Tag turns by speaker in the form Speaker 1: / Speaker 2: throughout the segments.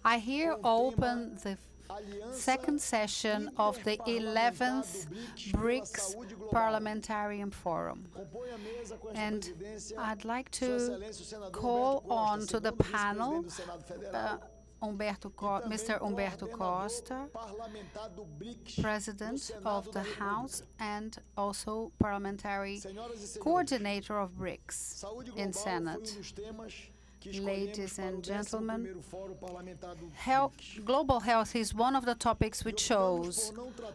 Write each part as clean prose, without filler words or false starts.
Speaker 1: I here open the second session of the 11th BRICS Parliamentary Forum. And I'd like to call on to the panel Mr. Humberto Costa, President of the House and also Parliamentary Coordinator of BRICS in Senate. Ladies and gentlemen, global health is one of the topics we chose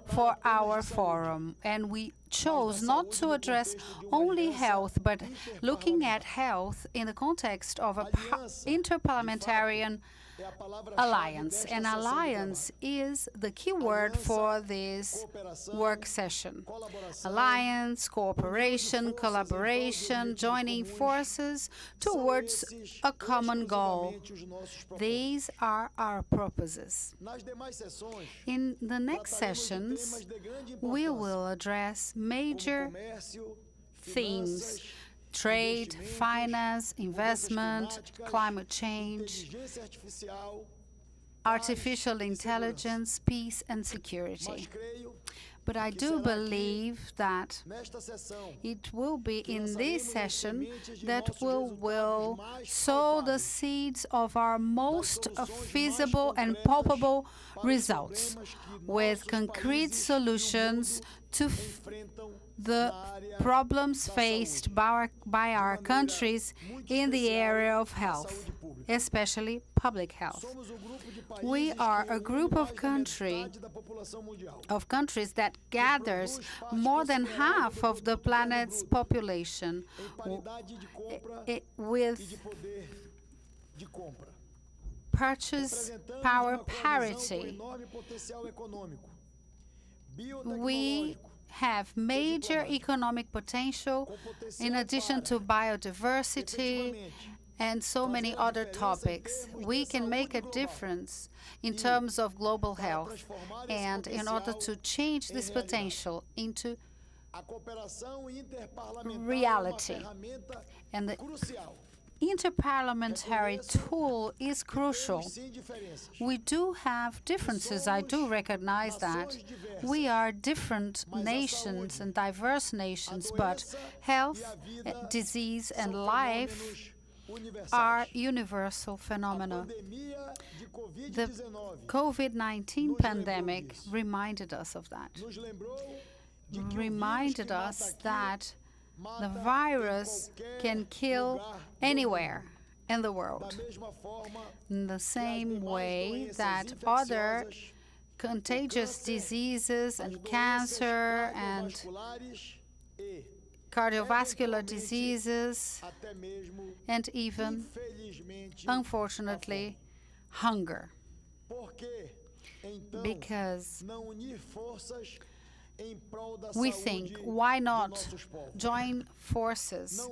Speaker 1: for our forum, and we chose not to address only health, but looking at health in the context of an interparliamentarian alliance. An alliance is the key word for this work session. Alliance, cooperation, collaboration, joining forces towards a common goal. These are our purposes. In the next sessions, we will address major themes: trade, finance, investment, climate change, artificial intelligence, peace and security. But I do believe that it will be in this session that we will sow the seeds of our most feasible and palpable results, with concrete solutions to the problems faced by our countries in the area of health, especially public health. We are a group of countries that gathers more than half of the planet's population, with purchase power parity. We have major economic potential in addition to biodiversity and so many other topics. We can make a difference in terms of global health, and in order to change this potential into reality. And the interparliamentary tool is crucial. We do have differences, I do recognize that. We are different nations and diverse nations, but health, disease, and life are universal phenomena. The COVID-19 pandemic reminded us of that. Reminded us that the virus can kill anywhere in the world, in the same way that other contagious diseases and cancer and cardiovascular diseases, and even, unfortunately, hunger. Because we think, why not join forces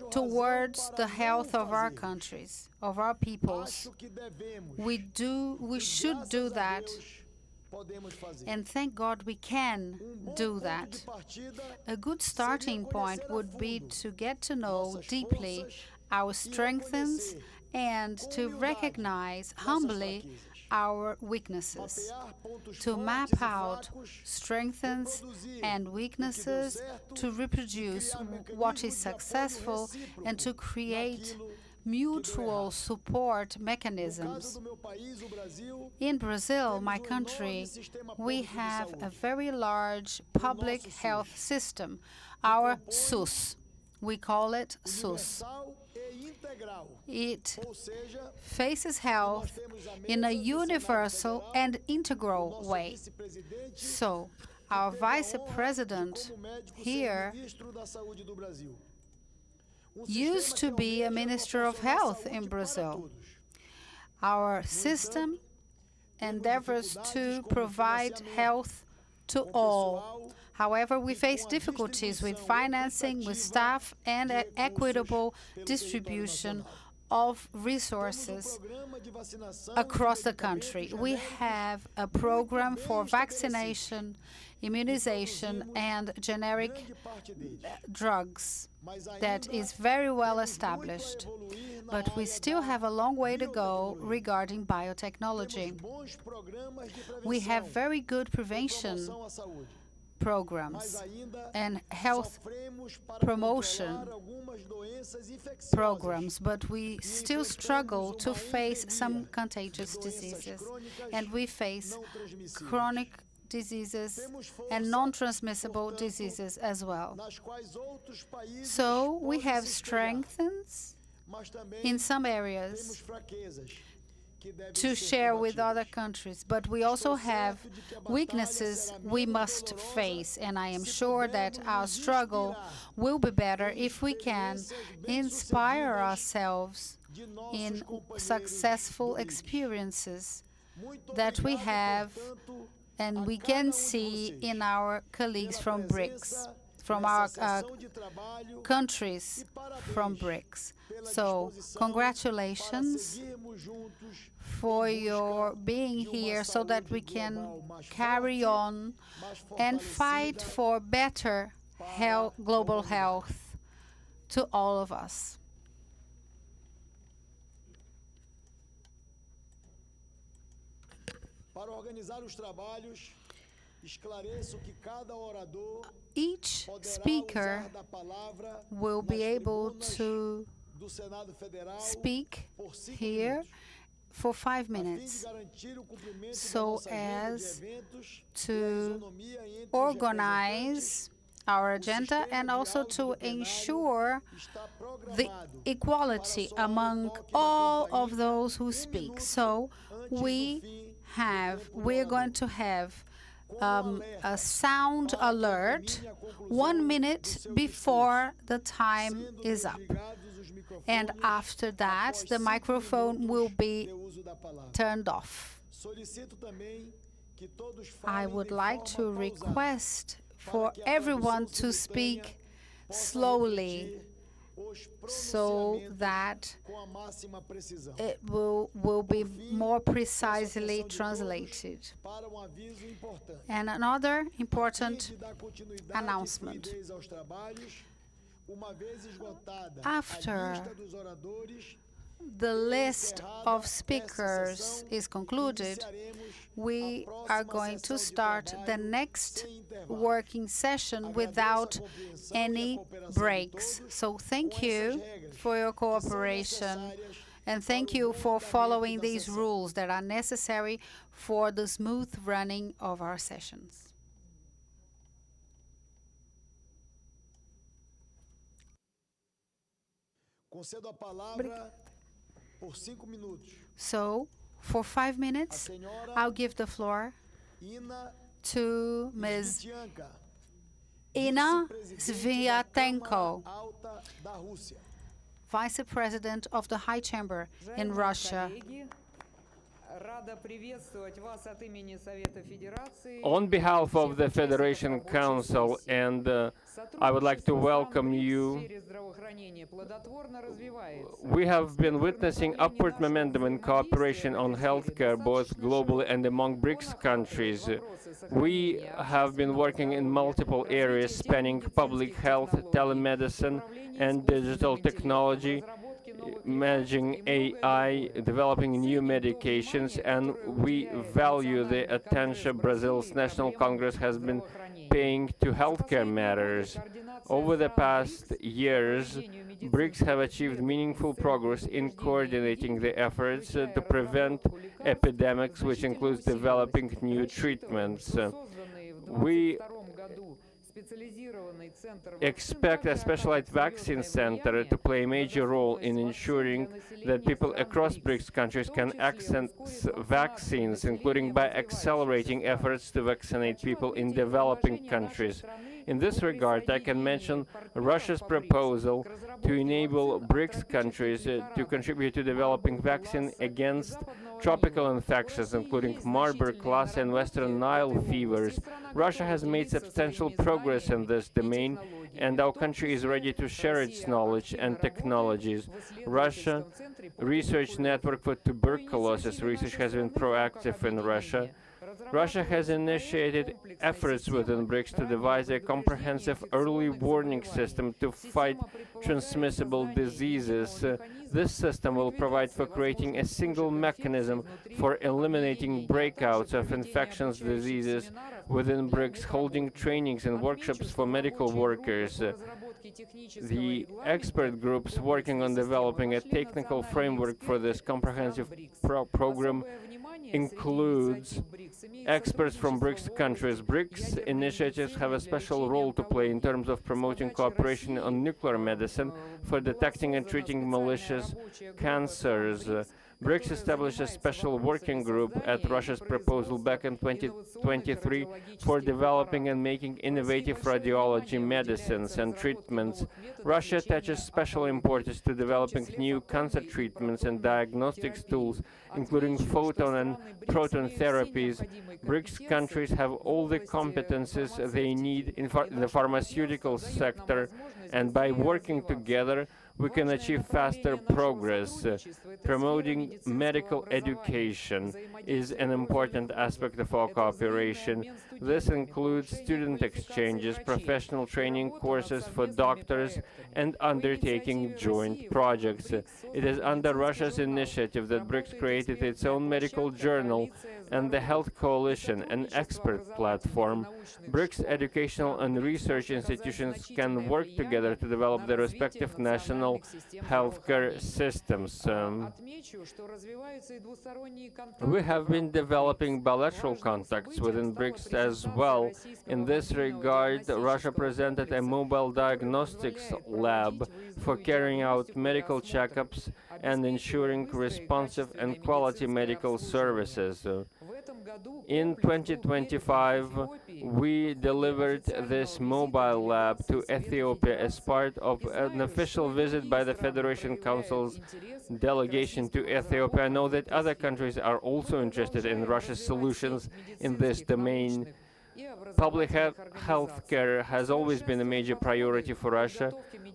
Speaker 1: towards the health of our countries, of our peoples? We should do that, and thank God we can do that. A good starting point would be to get to know deeply our strengths and to recognize humbly our weaknesses, to map out strengths and weaknesses, to reproduce what is successful, and to create mutual support mechanisms. In Brazil, my country, we have a very large public health system, our SUS. We call it SUS. It faces health in a universal and integral way. So, our Vice President here used to be a Minister of Health in Brazil. Our system endeavors to provide health to all. However, we face difficulties with financing, with staff, and equitable distribution of resources across the country. We have a program for vaccination, immunization, and generic drugs that is very well established. But we still have a long way to go regarding biotechnology. We have very good prevention programs and health promotion programs, but we still struggle to face some contagious diseases, and we face chronic diseases and non-transmissible diseases as well. So we have strengths in some areas to share with other countries, but we also have weaknesses we must face, and I am sure that our struggle will be better if we can inspire ourselves in successful experiences that we have and we can see in our colleagues from BRICS, from our countries from BRICS. So congratulations for your being here so that we can carry on and fight for better health, global health to all of us. Each speaker will be able to speak here for 5 minutes so as to organize our agenda and also to ensure the equality among all of those who speak. So we're going to have a sound alert 1 minute before the time is up. And after that, the microphone will be turned off. I would like to request for everyone to speak slowly so that it will be more precisely translated. And another important announcement. After the list of speakers is concluded, we are going to start the next working session without any breaks. So thank you for your cooperation, and thank you for following these rules that are necessary for the smooth running of our sessions. So, for 5 minutes, I'll give the floor to Ms. Inna Sviatenko, Vice President of the High Chamber in Russia.
Speaker 2: On behalf of the Federation Council, and I would like to welcome you. We have been witnessing upward momentum in cooperation on healthcare, both globally and among BRICS countries. We have been working in multiple areas spanning public health, telemedicine, and digital technology, managing AI, developing new medications, and we value the attention Brazil's National Congress has been paying to healthcare matters. Over the past years, BRICS have achieved meaningful progress in coordinating the efforts to prevent epidemics, which includes developing new treatments. We expect a specialized vaccine center to play a major role in ensuring that people across BRICS countries can access vaccines, including by accelerating efforts to vaccinate people in developing countries. In this regard, I can mention Russia's proposal to enable BRICS countries to contribute to developing vaccine against tropical infections, including Marburg, Lassa, and Western Nile fevers. Russia has made substantial progress in this domain, and our country is ready to share its knowledge and technologies. Russia Research Network for Tuberculosis Research has been proactive in Russia. Russia has initiated efforts within BRICS to devise a comprehensive early warning system to fight transmissible diseases. This system will provide for creating a single mechanism for eliminating breakouts of infectious diseases within BRICS, holding trainings and workshops for medical workers. The expert groups working on developing a technical framework for this comprehensive program includes experts from BRICS countries. BRICS initiatives have a special role to play in terms of promoting cooperation on nuclear medicine for detecting and treating malicious cancers. BRICS established a special working group at Russia's proposal back in 2023 for developing and making innovative radiology medicines and treatments. Russia attaches special importance to developing new cancer treatments and diagnostics tools, including photon and proton therapies. BRICS countries have all the competences they need in the pharmaceutical sector, and by working together, we can achieve faster progress. Promoting medical education is an important aspect of our cooperation. This includes student exchanges, professional training courses for doctors, and undertaking joint projects. It is under Russia's initiative that BRICS created its own medical journal and the Health Coalition, an expert platform. BRICS educational and research institutions can work together to develop their respective national healthcare systems. We have been developing bilateral contacts within BRICS as well. In this regard, Russia presented a mobile diagnostics lab for carrying out medical checkups and ensuring responsive and quality medical services. In 2025, we delivered this mobile lab to Ethiopia as part of an official visit by the Federation Council's delegation to Ethiopia. I know that other countries are also interested in Russia's solutions in this domain. Public health care has always been a major priority for Russia.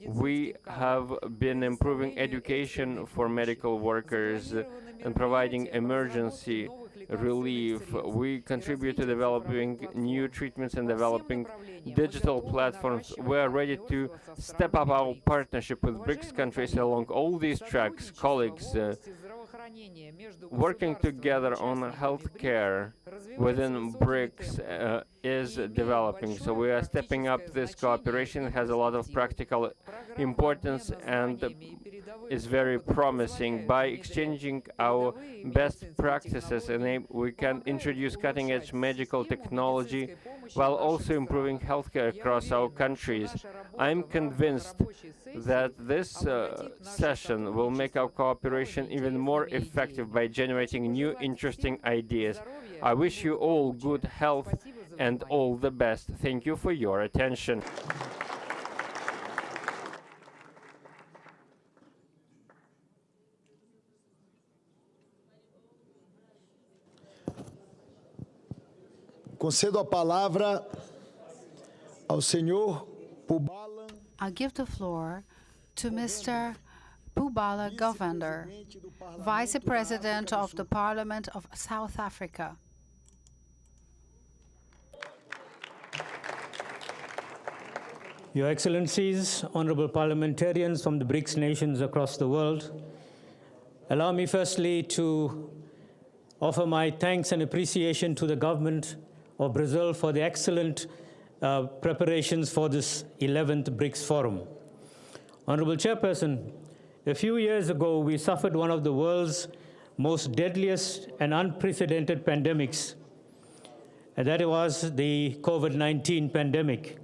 Speaker 2: We have been improving education for medical workers and providing emergency relief. We contribute to developing new treatments and developing digital platforms. We are ready to step up our partnership with BRICS countries along all these tracks. Colleagues, working together on healthcare within BRICS is developing. So we are stepping up this cooperation. It has a lot of practical importance and is very promising. By exchanging our best practices, we can introduce cutting-edge medical technology while also improving healthcare across our countries. I'm convinced that this session will make our cooperation even more effective by generating new interesting ideas. I wish you all good health and all the best. Thank you for your attention.
Speaker 3: Concedo a palavra ao senhor Pubala.
Speaker 1: I'll give the floor to Mr. Pubala Govender, Vice President of the Parliament of South Africa.
Speaker 4: Your Excellencies, honorable parliamentarians from the BRICS nations across the world, allow me firstly to offer my thanks and appreciation to the government of Brazil for the excellent preparations for this 11th BRICS Forum. Honorable Chairperson, a few years ago, we suffered one of the world's most deadliest and unprecedented pandemics, and that was the COVID-19 pandemic.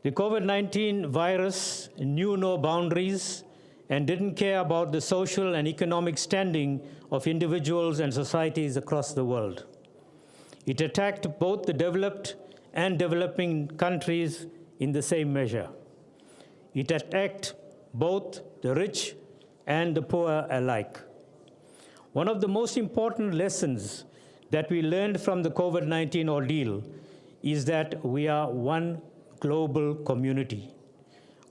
Speaker 4: The COVID-19 virus knew no boundaries and didn't care about the social and economic standing of individuals and societies across the world. It attacked both the developed and developing countries in the same measure. It attacked both the rich and the poor alike. One of the most important lessons that we learned from the COVID-19 ordeal is that we are one global community,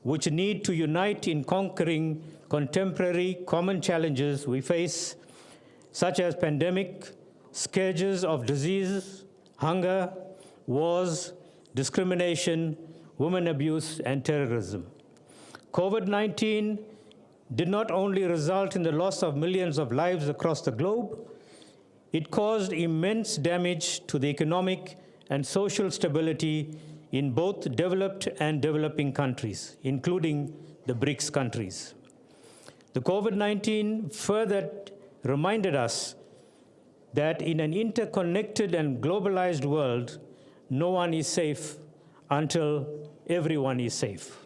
Speaker 4: which need to unite in conquering contemporary common challenges we face, such as pandemic, scourges of disease, hunger, wars, discrimination, women abuse, and terrorism. COVID-19 did not only result in the loss of millions of lives across the globe, it caused immense damage to the economic and social stability in both developed and developing countries, including the BRICS countries. The COVID-19 further reminded us that in an interconnected and globalized world, no one is safe until everyone is safe.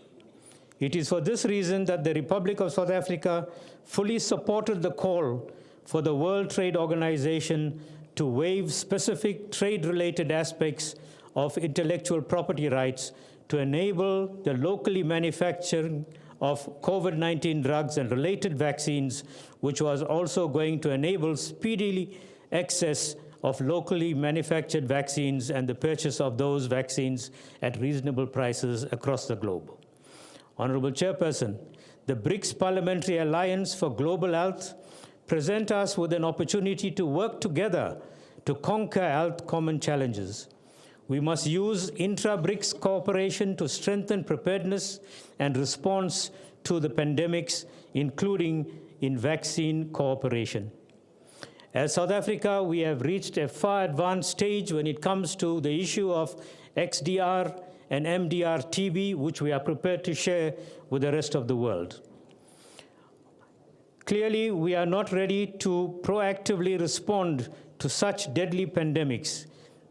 Speaker 4: It is for this reason that the Republic of South Africa fully supported the call for the World Trade Organization to waive specific trade-related aspects of intellectual property rights to enable the locally manufacturing of COVID-19 drugs and related vaccines, which was also going to enable speedily access of locally manufactured vaccines and the purchase of those vaccines at reasonable prices across the globe. Honorable Chairperson, the BRICS Parliamentary Alliance for Global Health present us with an opportunity to work together to conquer health common challenges. We must use intra-BRICS cooperation to strengthen preparedness and response to the pandemics, including in vaccine cooperation. As South Africa, we have reached a far advanced stage when it comes to the issue of XDR and MDR TB, which we are prepared to share with the rest of the world. Clearly, we are not ready to proactively respond to such deadly pandemics.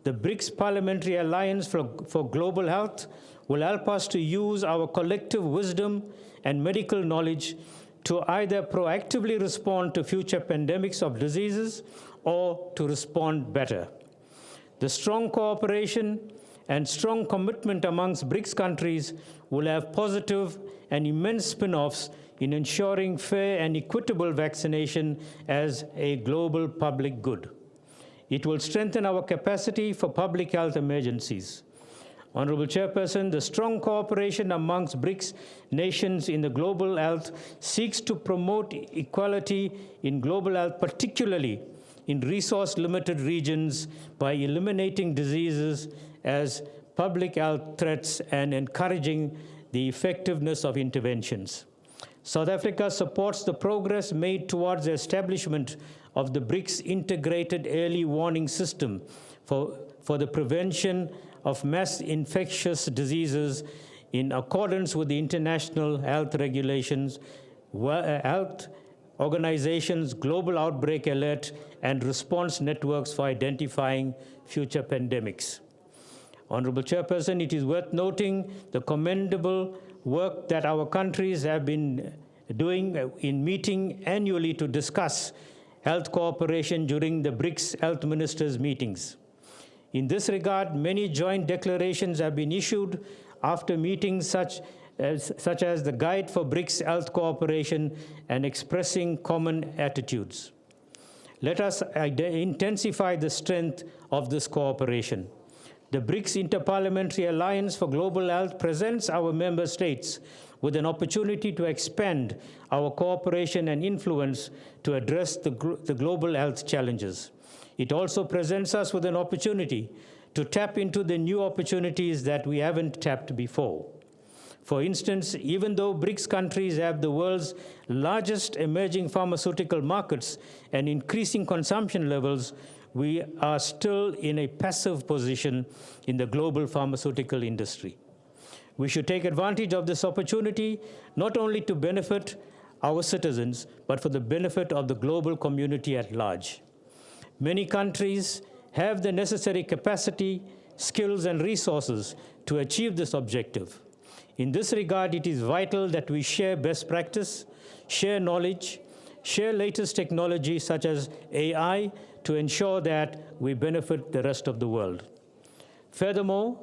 Speaker 4: The BRICS Parliamentary Alliance for Global Health will help us to use our collective wisdom and medical knowledge to either proactively respond to future pandemics of diseases or to respond better. The strong cooperation and strong commitment amongst BRICS countries will have positive and immense spin-offs in ensuring fair and equitable vaccination as a global public good. It will strengthen our capacity for public health emergencies. Honorable Chairperson, the strong cooperation amongst BRICS nations in the global health seeks to promote equality in global health, particularly in resource-limited regions, by eliminating diseases as public health threats and encouraging the effectiveness of interventions. South Africa supports the progress made towards the establishment of the BRICS Integrated Early Warning System for the prevention of mass infectious diseases in accordance with the international health regulations, health organizations, global outbreak alert, and response networks for identifying future pandemics. Honorable Chairperson, it is worth noting the commendable work that our countries have been doing in meeting annually to discuss health cooperation during the BRICS health ministers' meetings. In this regard, many joint declarations have been issued after meetings such as the Guide for BRICS Health Cooperation and expressing common attitudes. Let us intensify the strength of this cooperation. The BRICS Interparliamentary Alliance for Global Health presents our member states with an opportunity to expand our cooperation and influence to address the global health challenges. It also presents us with an opportunity to tap into the new opportunities that we haven't tapped before. For instance, even though BRICS countries have the world's largest emerging pharmaceutical markets and increasing consumption levels, we are still in a passive position in the global pharmaceutical industry. We should take advantage of this opportunity not only to benefit our citizens, but for the benefit of the global community at large. Many countries have the necessary capacity, skills, and resources to achieve this objective. In this regard, it is vital that we share best practice, share knowledge, share latest technology such as AI to ensure that we benefit the rest of the world. Furthermore,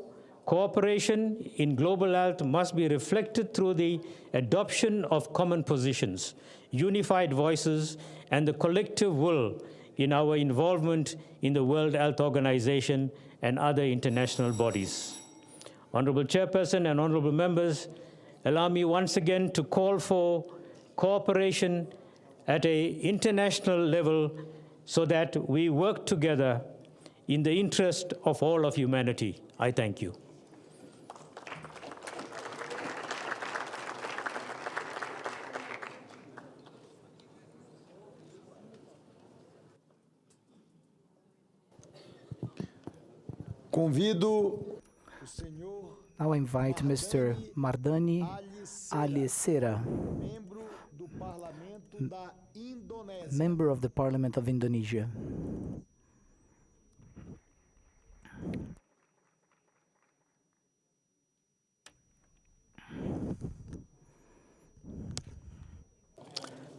Speaker 4: Cooperation in global health must be reflected through the adoption of common positions, unified voices, and the collective will in our involvement in the World Health Organization and other international bodies. Honorable Chairperson and honorable members, allow me once again to call for cooperation at an international level so that we work together in the interest of all of humanity. I thank you.
Speaker 3: Convido o senhor
Speaker 5: Now I invite Mr. Mardani Alisera,
Speaker 3: membro do Parlamento da Indonésia.
Speaker 5: member of the Parliament of Indonesia.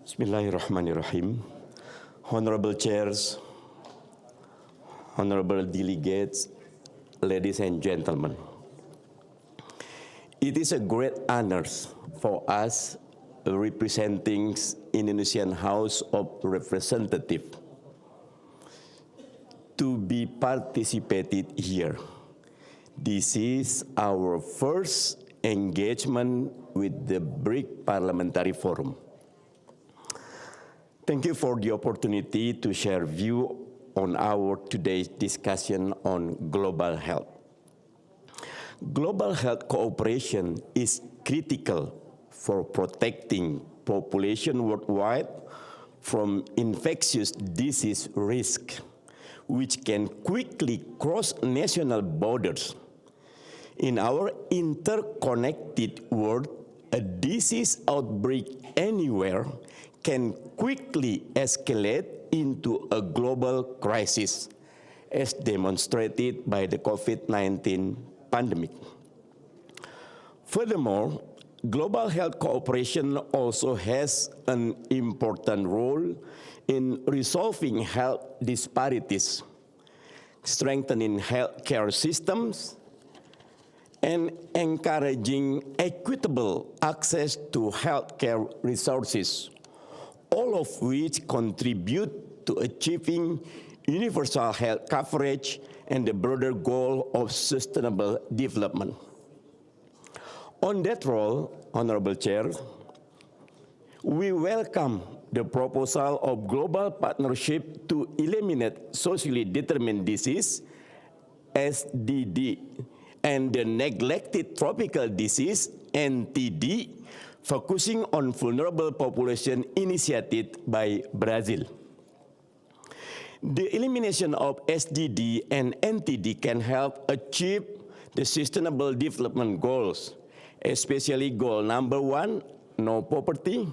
Speaker 6: Bismillahirrahmanirrahim. Honorable chairs, honorable delegates, ladies and gentlemen. It is a great honor for us representing Indonesian House of Representatives to be participated here. This is our first engagement with the BRICS Parliamentary Forum. Thank you for the opportunity to share view on our today's discussion on global health. Global health cooperation is critical for protecting population worldwide from infectious disease risk, which can quickly cross national borders. In our interconnected world, a disease outbreak anywhere can quickly escalate into a global crisis, as demonstrated by the COVID-19 pandemic. Furthermore, global health cooperation also has an important role in resolving health disparities, strengthening healthcare systems, and encouraging equitable access to healthcare resources, all of which contribute to achieving universal health coverage and the broader goal of sustainable development. On that role, Honorable Chair, we welcome the proposal of global partnership to eliminate socially determined disease, SDD, and the neglected tropical disease, NTD, focusing on vulnerable population initiated by Brazil. The elimination of SDD and NTD can help achieve the Sustainable Development Goals, especially goal number 1, no poverty,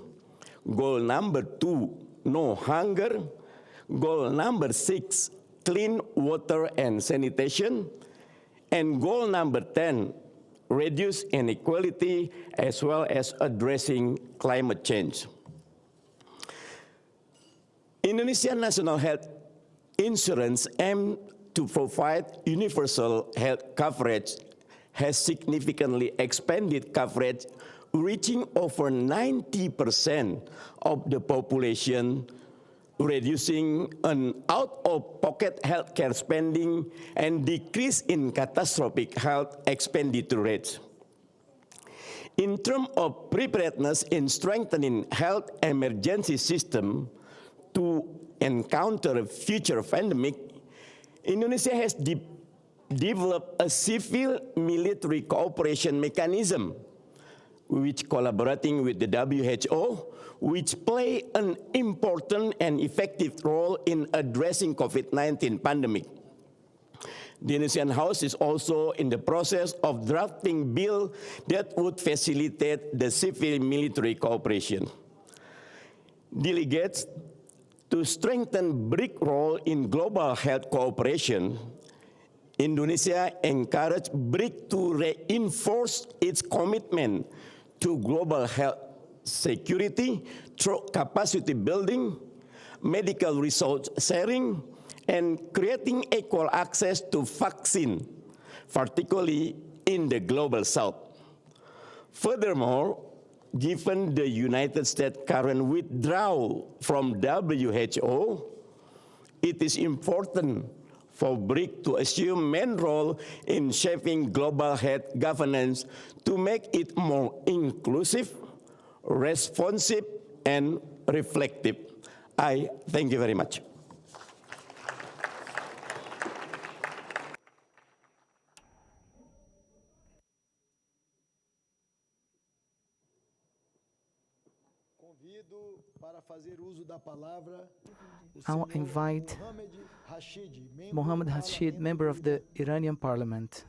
Speaker 6: goal number 2, no hunger, goal number 6, clean water and sanitation, and goal number 10, reduce inequality as well as addressing climate change. Indonesian National Health Insurance aims to provide universal health coverage, has significantly expanded coverage, reaching over 90% of the population, reducing an out-of-pocket healthcare spending and decrease in catastrophic health expenditure rates. In terms of preparedness in strengthening health emergency system to encounter a future pandemic, Indonesia has developed a civil military cooperation mechanism, which collaborating with the WHO, which play an important and effective role in addressing COVID-19 pandemic. The Indonesian House is also in the process of drafting bill that would facilitate the civil military cooperation. Delegates, to strengthen BRICS role in global health cooperation, Indonesia encouraged BRICS to reinforce its commitment to global health security through capacity building, medical resource sharing, and creating equal access to vaccine, particularly in the Global South. Furthermore, given the United States' current withdrawal from WHO, it is important for BRICS to assume main role in shaping global health governance to make it more inclusive, responsive, and reflective. I thank you very much.
Speaker 5: I'll invite Mohammed Rashid, member of the Iranian Parliament.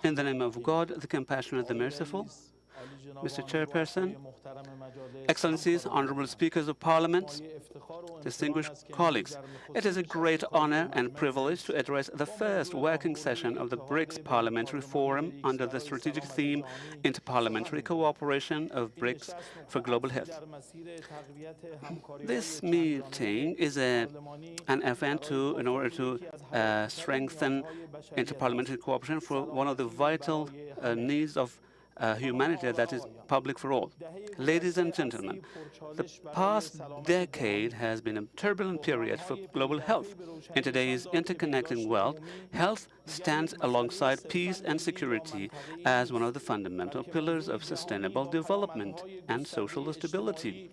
Speaker 7: In the name of God, the compassionate, the merciful, Mr. Chairperson, Excellencies, Honorable Speakers of Parliament, distinguished colleagues, it is a great honor and privilege to address the first working session of the BRICS Parliamentary Forum under the strategic theme Interparliamentary Cooperation of BRICS for Global Health. This meeting is an event in order to strengthen interparliamentary cooperation for one of the vital needs of humanity, that is public for all. Ladies and gentlemen, the past decade has been a turbulent period for global health. In today's interconnected world, health stands alongside peace and security as one of the fundamental pillars of sustainable development and social stability.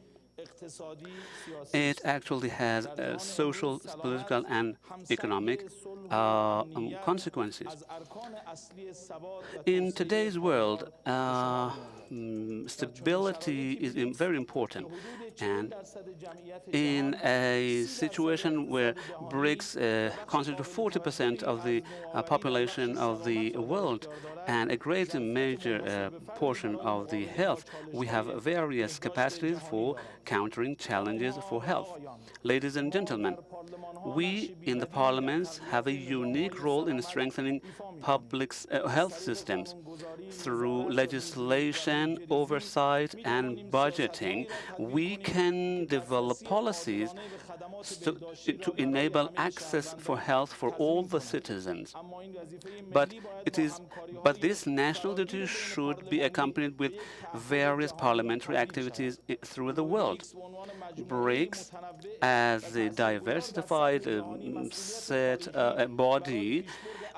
Speaker 7: It actually has social, political, and economic consequences. In today's world, stability is very important, and in a situation where BRICS constitute 40% of the population of the world and a great major portion of the health, we have various capacities for countering challenges for health. Ladies and gentlemen, we in the parliaments have a unique role in strengthening public health systems. Through legislation, oversight, and budgeting, we can develop policies to enable access for health for all the citizens. But this national duty should be accompanied with various parliamentary activities through the world. BRICS, as a diversified body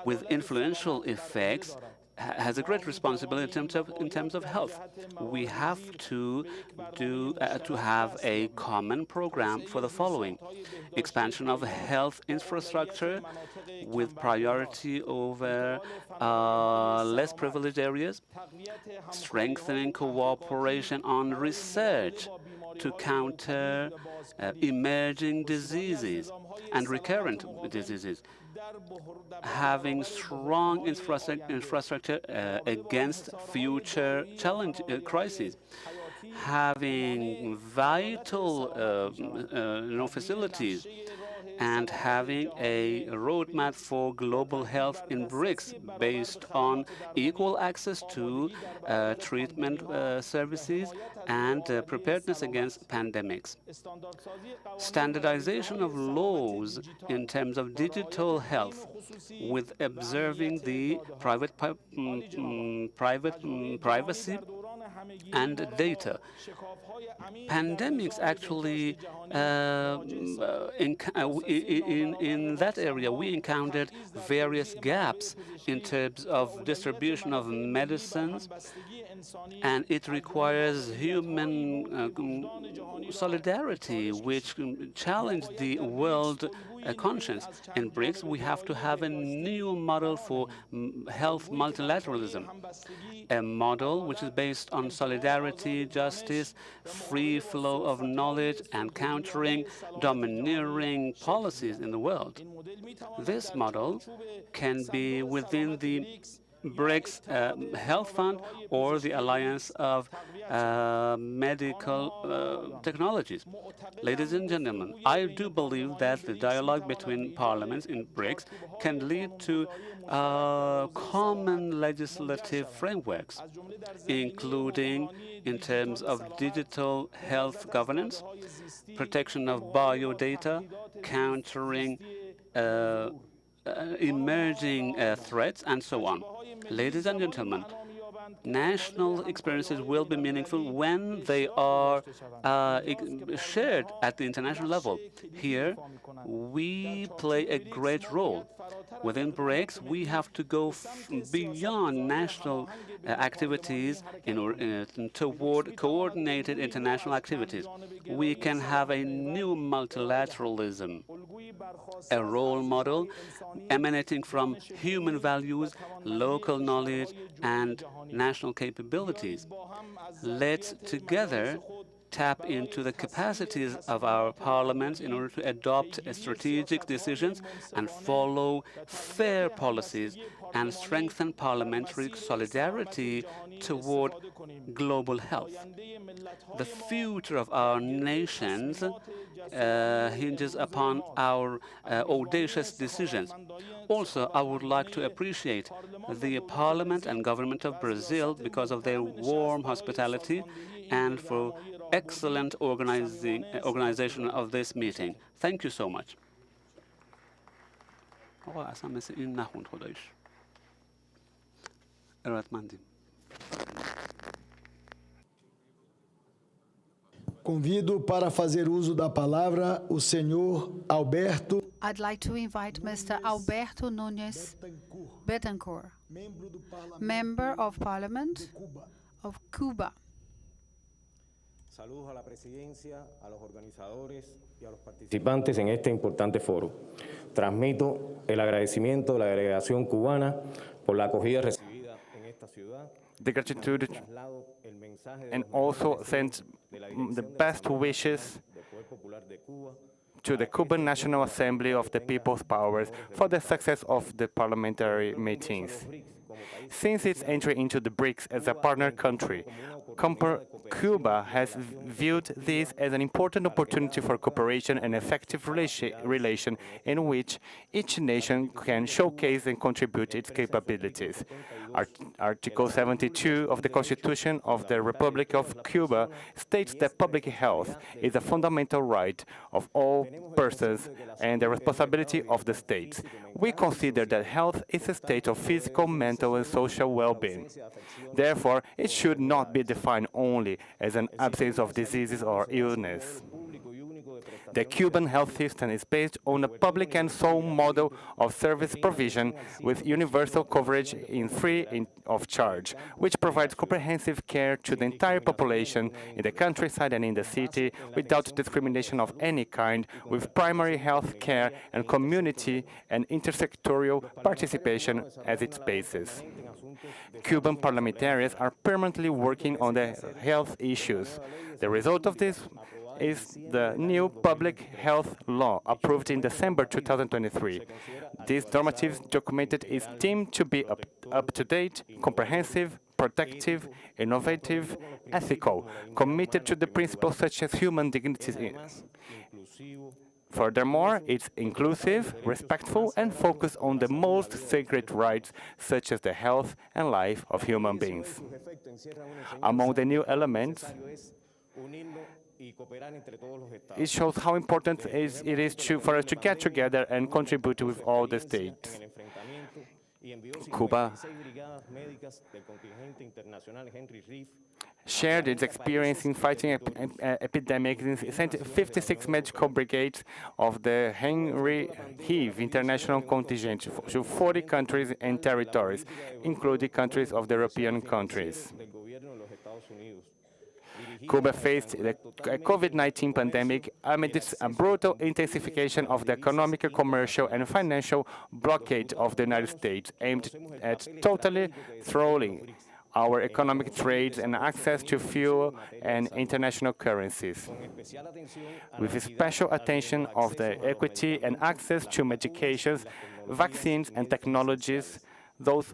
Speaker 7: with influential effects, has a great responsibility in terms of health. We have to have a common program for the following: expansion of health infrastructure with priority over less privileged areas, strengthening cooperation on research to counter emerging diseases and recurrent diseases, having strong infrastructure against future crises, having vital facilities, and having a roadmap for global health in BRICS based on equal access to treatment services and preparedness against pandemics. Standardization of laws in terms of digital health with observing the privacy and data. Pandemics actually, in that area, we encountered various gaps in terms of distribution of medicines, and it requires human solidarity, which challenged the world conscience. In BRICS, we have to have a new model for health multilateralism, a model which is based on solidarity, justice, free flow of knowledge, and countering domineering policies in the world. This model can be within the BRICS Health Fund or the Alliance of Medical Technologies. Ladies and gentlemen, I do believe that the dialogue between parliaments in BRICS can lead to common legislative frameworks, including in terms of digital health governance, protection of biodata, countering emerging threats, and so on. Ladies and gentlemen, national experiences will be meaningful when they are shared at the international level. Here, we play a great role. Within BRICS, we have to go beyond national activities toward coordinated international activities. We can have a new multilateralism, a role model emanating from human values, local knowledge, and national capabilities. Let's together tap into the capacities of our parliaments in order to adopt strategic decisions and follow fair policies and strengthen parliamentary solidarity toward global health. The future of our nations hinges upon our audacious decisions. Also, I would like to appreciate the Parliament and government of Brazil because of their warm hospitality and for excellent organization of this meeting. Thank you so much.
Speaker 3: Convido para fazer uso da palavra o senhor Alberto
Speaker 1: I'd like to invite Mr. Alberto Nunes Betancourt, Member of Parliament of Cuba.
Speaker 8: Saludos a la presidencia, a los organizadores y a los participantes en este importante foro. Transmito el agradecimiento de la delegación cubana por la acogida recibida en esta ciudad.
Speaker 2: The gratitude and also send the best wishes to the Cuban National Assembly of the People's Powers for the success of the parliamentary meetings. Since its entry into the BRICS as a partner country, Cuba has viewed this as an important opportunity for cooperation and effective relation in which each nation can showcase and contribute its capabilities. Article 72 of the Constitution of the Republic of Cuba states that public health is a fundamental right of all persons and the responsibility of the states. We consider that health is a state of physical, mental, and social well-being. Therefore, it should not be defined only as an absence of diseases or illness. The Cuban health system is based on a public and sole model of service provision with universal coverage free of charge, which provides comprehensive care to the entire population in the countryside and in the city without discrimination of any kind, with primary health care and community and intersectorial participation as its basis. Cuban parliamentarians are permanently working on the health issues. The result of this is the new public health law approved in December 2023. This normative document is deemed to be up-to-date, comprehensive, protective, innovative, ethical, committed to the principles such as human dignity. Furthermore, it's inclusive, respectful, and focused on the most sacred rights, such as the health and life of human beings. Among the new elements, it shows how important it is for us to get together and contribute with all the states. Cuba shared its experience in fighting epidemics and sent 56 medical brigades of the Henry Hiv International Contingent to 40 countries and territories, including countries of the European countries. Cuba faced the COVID-19 pandemic amidst a brutal intensification of the economic, commercial, and financial blockade of the United States, aimed at totally throttling our economic trade and access to fuel and international currencies, with special attention of the equity and access to medications, vaccines, and technologies. those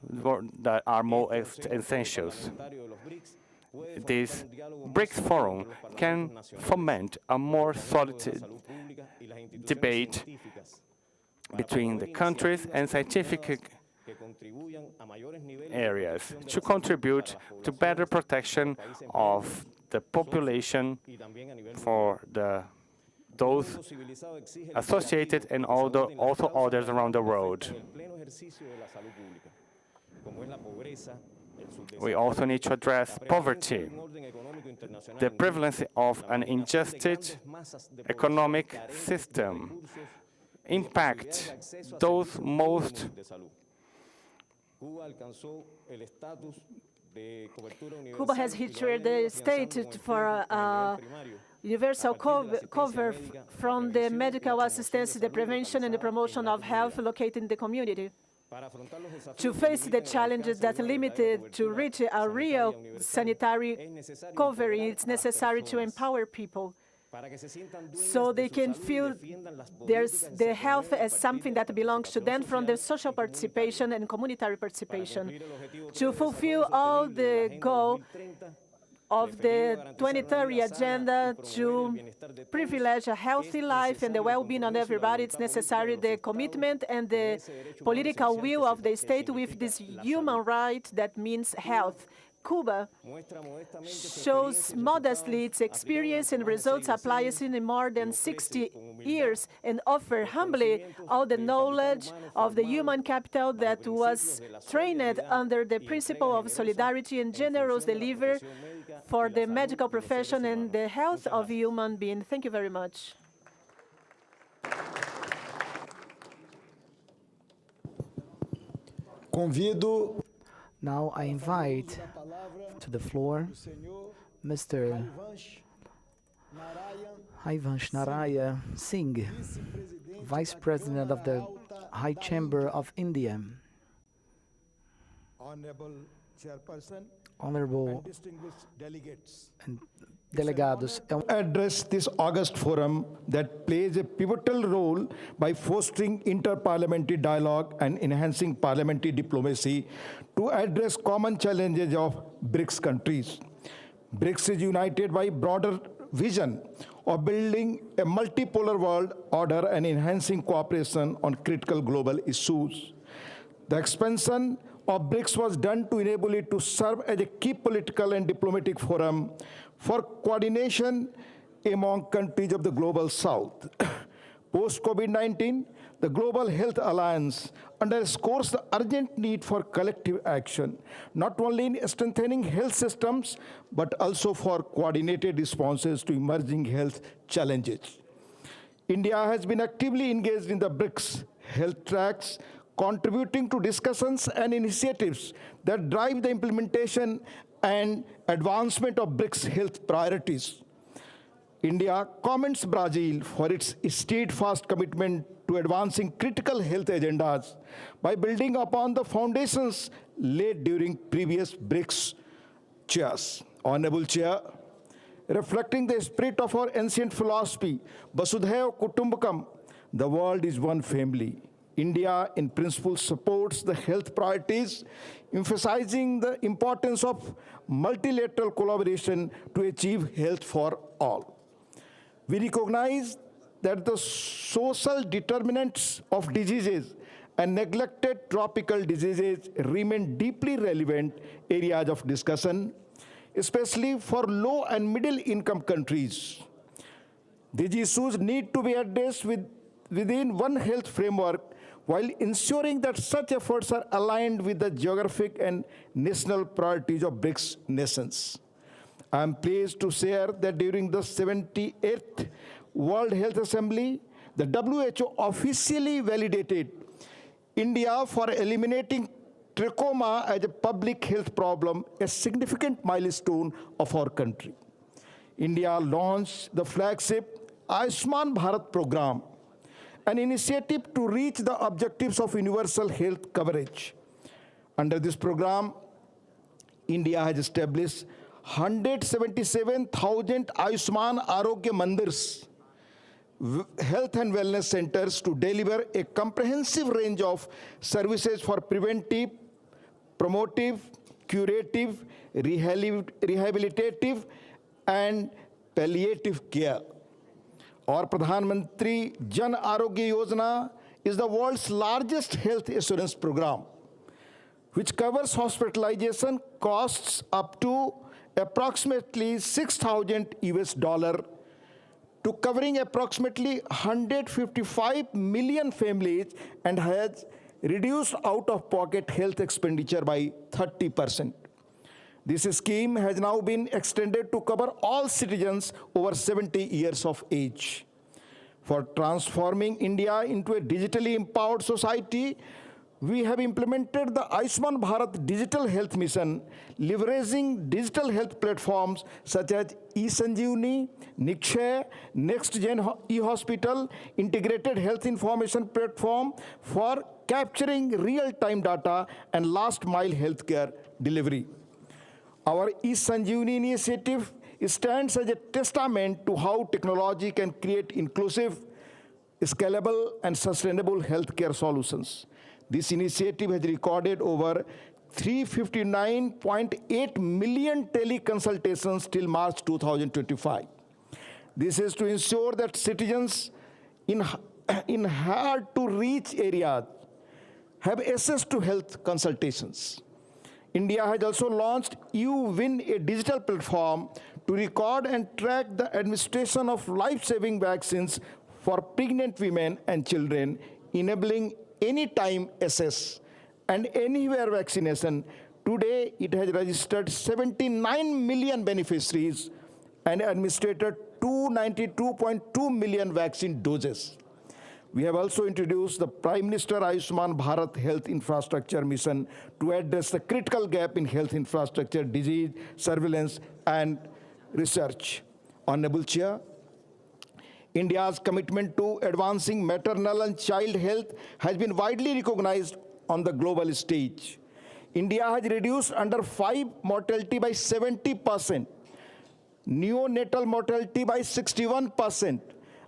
Speaker 2: that are more essentials. This BRICS Forum can foment a more solid debate between the countries and scientific areas to contribute to better protection of the population for those associated and also others around the world. We also need to address poverty, the prevalence of an unjust economic system, impact those most
Speaker 9: Cuba has reached the status for universal cover from the medical assistance, the prevention and the promotion of health located in the community. To face the challenges that are limited to reach a real sanitary coverage, it's necessary to empower people so they can feel their health as something that belongs to them from the social participation and community participation. To fulfill all the goal of the 2030 agenda to privilege a healthy life and the well-being of everybody, it's necessary the commitment and the political will of the state with this human right that means health. Cuba shows modestly its experience and results applied in more than 60 years and offer humbly all the knowledge of the human capital that was trained under the principle of solidarity and generous delivery for the medical profession and the health of human beings. Thank you very much.
Speaker 3: Convido
Speaker 5: Now I invite to the floor Mr. Haivansh Naraya Singh, Vice President of the High Chamber of India.
Speaker 3: Honorable Chairperson,
Speaker 5: Honorable
Speaker 3: distinguished delegates,
Speaker 5: and delegados,
Speaker 3: address this August forum that plays a pivotal role by fostering interparliamentary dialogue and enhancing parliamentary diplomacy to address common challenges of BRICS countries. BRICS is united by broader vision of building a multipolar world order and enhancing cooperation on critical global issues. The expansion of BRICS was done to enable it to serve as a key political and diplomatic forum for coordination among countries of the Global South. Post-COVID-19, the Global Health Alliance underscores the urgent need for collective action, not only in strengthening health systems, but also for coordinated responses to emerging health challenges. India has been actively engaged in the BRICS health tracks, contributing to discussions and initiatives that drive the implementation and advancement of BRICS health priorities. India commends Brazil for its steadfast commitment to advancing critical health agendas by building upon the foundations laid during previous BRICS chairs. Honorable Chair, reflecting the spirit of our ancient philosophy, Vasudhaiva Kutumbakam, the world is one family. India, in principle, supports the health priorities, emphasizing the importance of multilateral collaboration to achieve health for all. We recognize that the social determinants of diseases and neglected tropical diseases remain deeply relevant areas of discussion, especially for low and middle income countries. These issues need to be addressed within one health framework while ensuring that such efforts are aligned with the geographic and national priorities of BRICS nations. I am pleased to share that during the 78th World Health Assembly, the WHO officially validated India for eliminating trachoma as a public health problem, a significant milestone of our country. India launched the flagship Ayushman Bharat program, an initiative to reach the objectives of universal health coverage. Under this program, India has established 177,000 Ayushman Arogya Mandirs, health and wellness centers, to deliver a comprehensive range of services for preventive, promotive, curative, rehabilitative, and palliative care. Our Pradhan Mantri Jan Arogya Yojana is the world's largest health assurance program, which covers hospitalization costs up to approximately $6,000 US to covering approximately 155 million families and has reduced out-of-pocket health expenditure by 30%. This scheme has now been extended to cover all citizens over 70 years of age. For transforming India into a digitally empowered society, we have implemented the Ayushman Bharat Digital Health Mission, leveraging digital health platforms such as eSanjeevani, Nikshay, Next-Gen e-Hospital, Integrated Health Information Platform for capturing real-time data and last-mile healthcare delivery. Our eSanjeevani initiative stands as a testament to how technology can create inclusive, scalable, and sustainable healthcare solutions. This initiative has recorded over 359.8 million teleconsultations till March 2025. This is to ensure that citizens in hard-to-reach areas have access to health consultations. India has also launched EU-WIN, a digital platform to record and track the administration of life-saving vaccines for pregnant women and children, enabling anytime access and anywhere vaccination. Today, it has registered 79 million beneficiaries and administered 292.2 million vaccine doses. We have also introduced the Prime Minister Ayushman Bharat Health Infrastructure Mission to address the critical gap in health infrastructure, disease surveillance, and research. Honorable Chair, India's commitment to advancing maternal and child health has been widely recognized on the global stage. India has reduced under 5 mortality by 70%, neonatal mortality by 61%,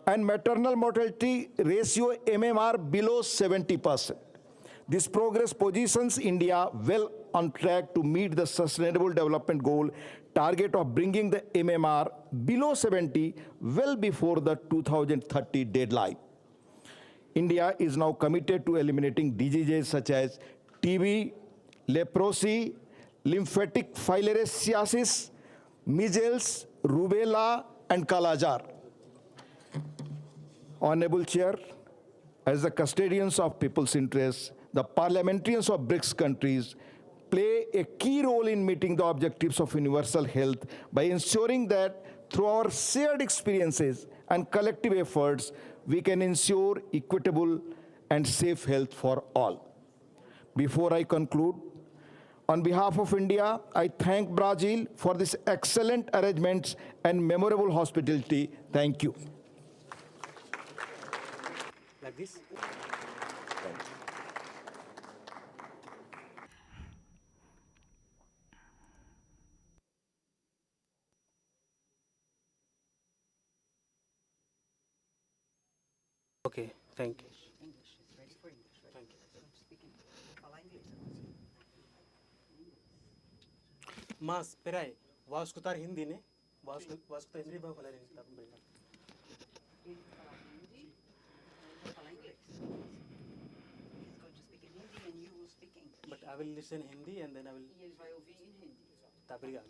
Speaker 3: and maternal mortality ratio MMR below 70%. This progress positions India well on track to meet the Sustainable Development Goal target of bringing the MMR below 70 well before the 2030 deadline. India is now committed to eliminating diseases such as TB, leprosy, lymphatic filariasis, measles, rubella, and Kala-Azar. Honorable Chair, as the custodians of people's interests, the parliamentarians of BRICS countries play a key role in meeting the objectives of universal health by ensuring that through our shared experiences and collective efforts, we can ensure equitable and safe health for all. Before I conclude, on behalf of India, I thank Brazil for this excellent arrangements and memorable hospitality. Thank you.
Speaker 4: Like this? Okay, thank you.
Speaker 10: English is ready for English, right?
Speaker 4: Thank you.
Speaker 10: Falar inglês.
Speaker 4: Mas, espera aí. Vou escutar hindi, né? Vou escutar hindi, vou falar hindi. Tá bem.
Speaker 10: Ele vai falar hindi, eu vou falar inglês. He's going to speak in Hindi and you will speak English.
Speaker 4: But I will listen Hindi and then I will...
Speaker 10: E ele vai ouvir em hindi.
Speaker 4: Tá, obrigado.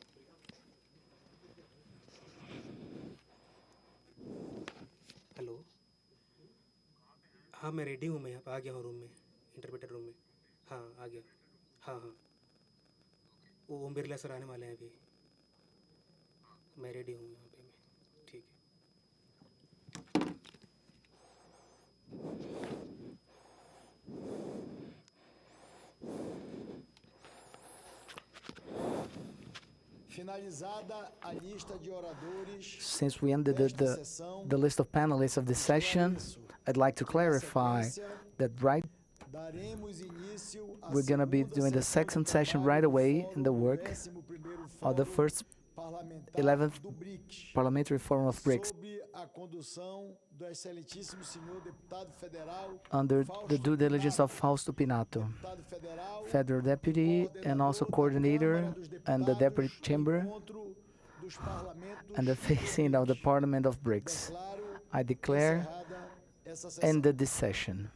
Speaker 4: Hello हाँ मैं ready हूँ मैं यहाँ पे आ गया हूँ room में interpreter room में हाँ आ गया हाँ हाँ वो ओम बिरला सर आने वाले हैं अभी मैं रेडी हूँ यहाँ पे मैं ठीक है
Speaker 5: Since we ended the list of panelists of this session, I'd like to clarify that we're going to be doing the second session right away in the work of the first 11th Parliamentary Forum of BRICS under the due diligence of Fausto Pinato, Federal Deputy and also Coordinator and the Deputy Chamber and the facing of the Parliament of BRICS. I declare ended this session.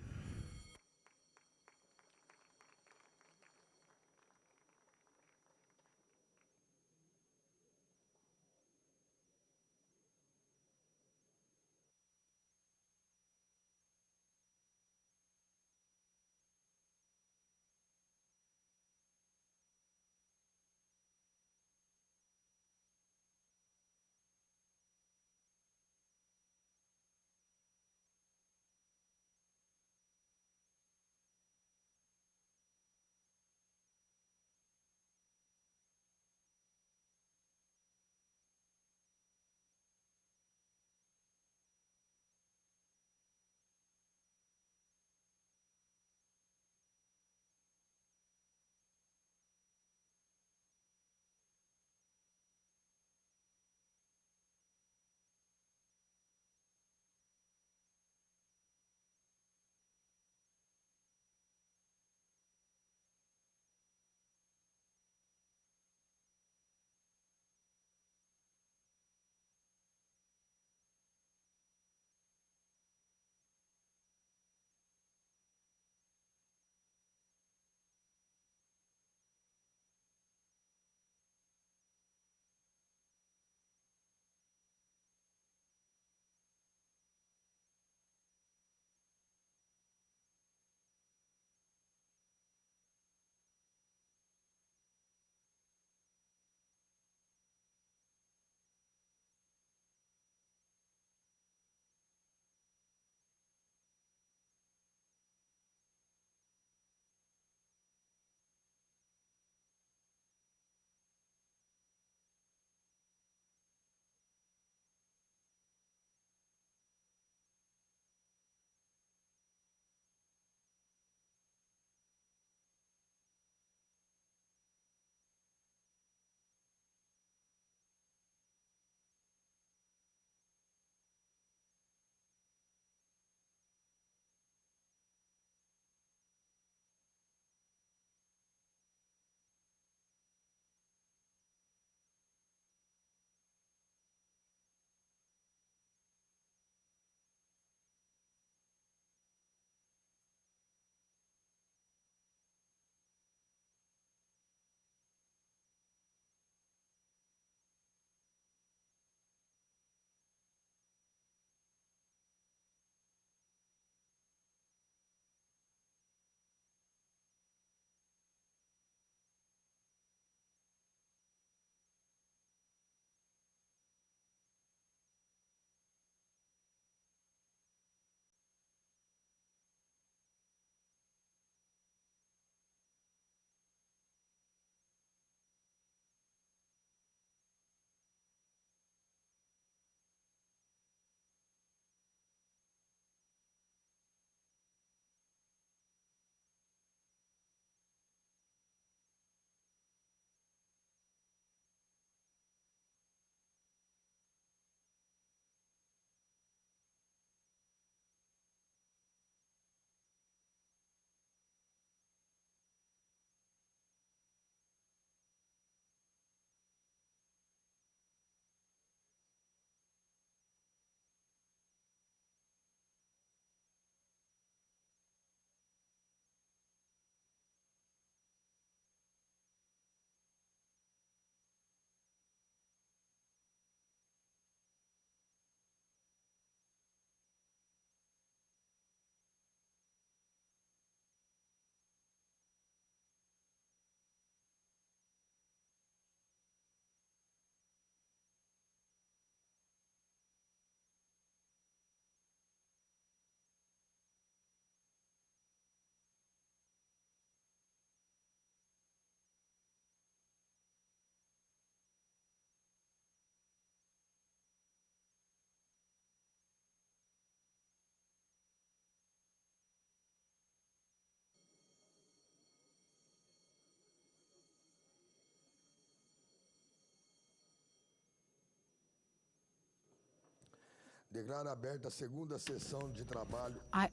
Speaker 1: I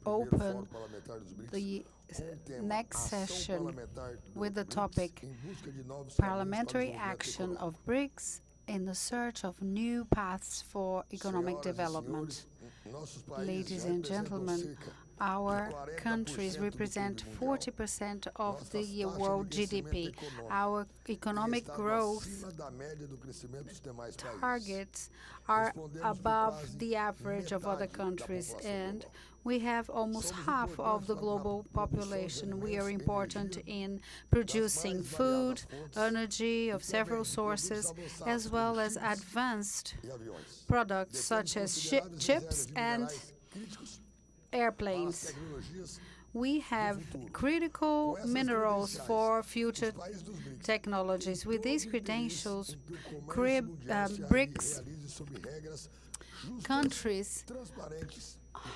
Speaker 1: open the next session with the topic Parliamentary Action of BRICS in the search of new paths for economic development. Ladies and gentlemen, our countries represent 40% of the world GDP. Our economic growth targets are above the average of other countries, and we have almost half of the global population. We are important in producing food, energy of several sources, as well as advanced products such as chips and airplanes. We have critical minerals for future technologies. With these credentials, BRICS countries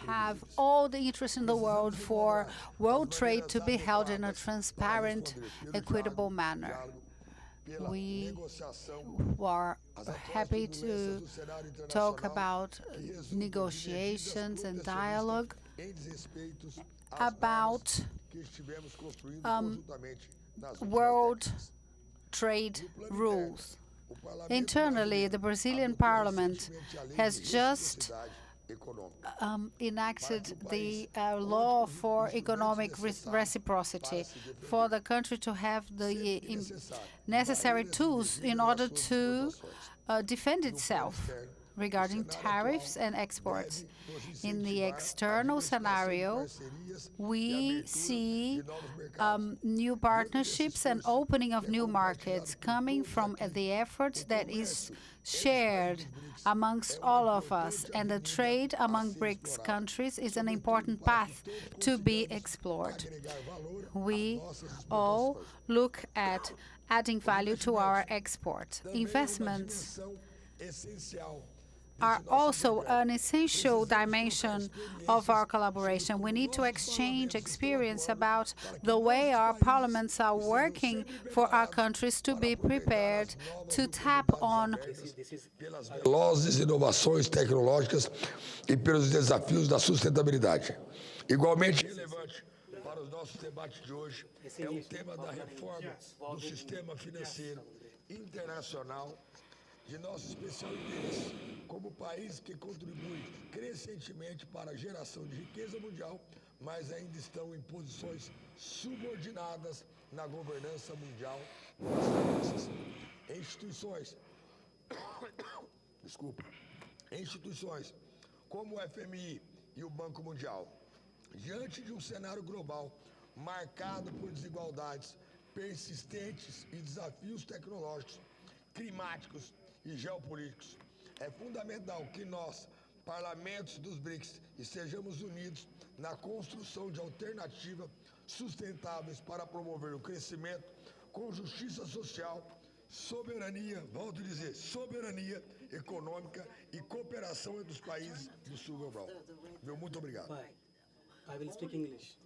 Speaker 1: have all the interest in the world for world trade to be held in a transparent, equitable manner. We are happy to talk about negotiations and dialogue about world trade rules. Internally, the Brazilian Parliament has just enacted the law for economic reciprocity for the country to have the necessary tools in order to defend itself regarding tariffs and exports. In the external scenario, we see new partnerships and opening of new markets coming from the effort that is shared amongst all of us, and the trade among BRICS countries is an important path to be explored. We all look at adding value to our export. Investments are also an essential dimension of our collaboration. We need to exchange experience about the way our parliaments are working for our countries to be prepared to tap on
Speaker 11: velozes inovações tecnológicas e pelos desafios da sustentabilidade. Igualmente relevante para os nossos debates de hoje é o tema da reforma do sistema financeiro internacional, de nosso especial interesse como país que contribui crescentemente para a geração de riqueza mundial, mas ainda estão em posições subordinadas na governança mundial das finanças. Instituições como o FMI e o Banco Mundial, diante de um cenário global marcado por desigualdades persistentes e desafios tecnológicos, climáticos e geopolíticos, é fundamental que nós, parlamentos dos BRICS, estejamos unidos na construção de alternativas sustentáveis para promover o crescimento com justiça social, soberania, volto a dizer, soberania econômica e cooperação entre os países do sul global. Meu muito obrigado.
Speaker 12: I will speak English.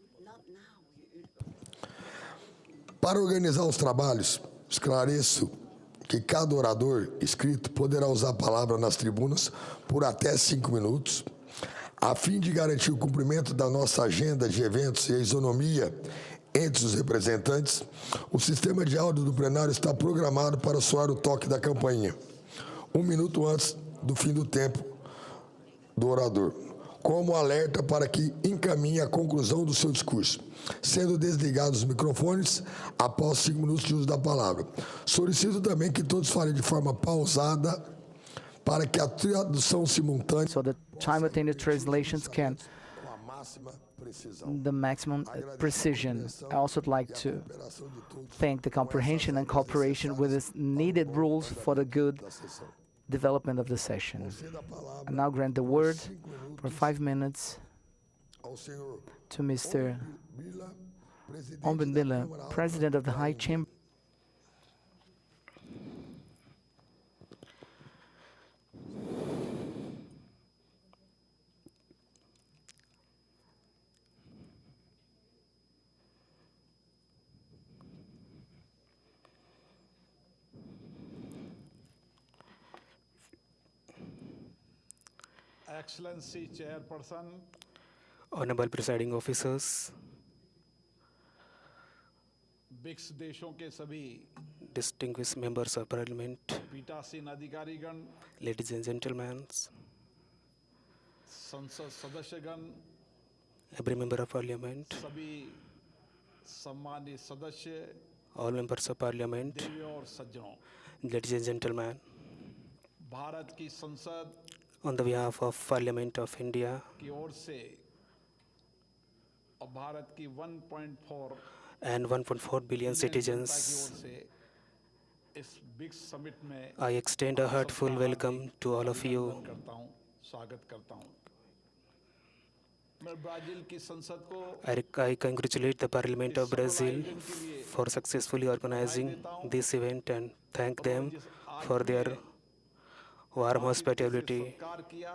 Speaker 11: Para organizar os trabalhos, esclareço que cada orador inscrito poderá usar a palavra nas tribunas por até 5 minutos, a fim de garantir o cumprimento da nossa agenda de eventos e a isonomia entre os representantes. O sistema de áudio do plenário está programado para soar o toque da campainha 1 minuto antes do fim do tempo do orador, como alerta para que encaminhe a conclusão do seu discurso, sendo desligados os microfones após 5 minutos de uso da palavra. Solicito também que todos falem de forma pausada para que a tradução simultânea
Speaker 5: so that simultaneous translations can the maximum precision. I also would like to thank the comprehension and cooperation with the needed rules for the good development of the session. I now grant the word for 5 minutes to Mr. Ombembila, President of the High Chamber.
Speaker 13: Excellency Chairperson,
Speaker 12: Honorable Presiding Officers,
Speaker 13: BRICS देशों के सभी
Speaker 12: distinguished members of Parliament,
Speaker 13: पीठासीन अधिकारीगण,
Speaker 12: ladies and gentlemen,
Speaker 13: संसद सदस्यगण,
Speaker 12: every member of Parliament,
Speaker 13: सभी सम्मानित सदस्य,
Speaker 12: all members of Parliament,
Speaker 13: देवियों और सज्जनों,
Speaker 12: ladies and gentlemen,
Speaker 13: भारत की संसद
Speaker 12: on the behalf of Parliament of India
Speaker 13: की ओर से और भारत की 1.4
Speaker 12: and 1.4 billion citizens,
Speaker 13: इस BRICS समिट में
Speaker 12: I extend a heartful welcome to all of you.
Speaker 13: करता हूं, स्वागत करता हूं। मैं ब्राजील की संसद को
Speaker 12: I congratulate the Parliament of Brazil for successfully organizing this event and thank them for their warm hospitality.
Speaker 13: सत्कार किया,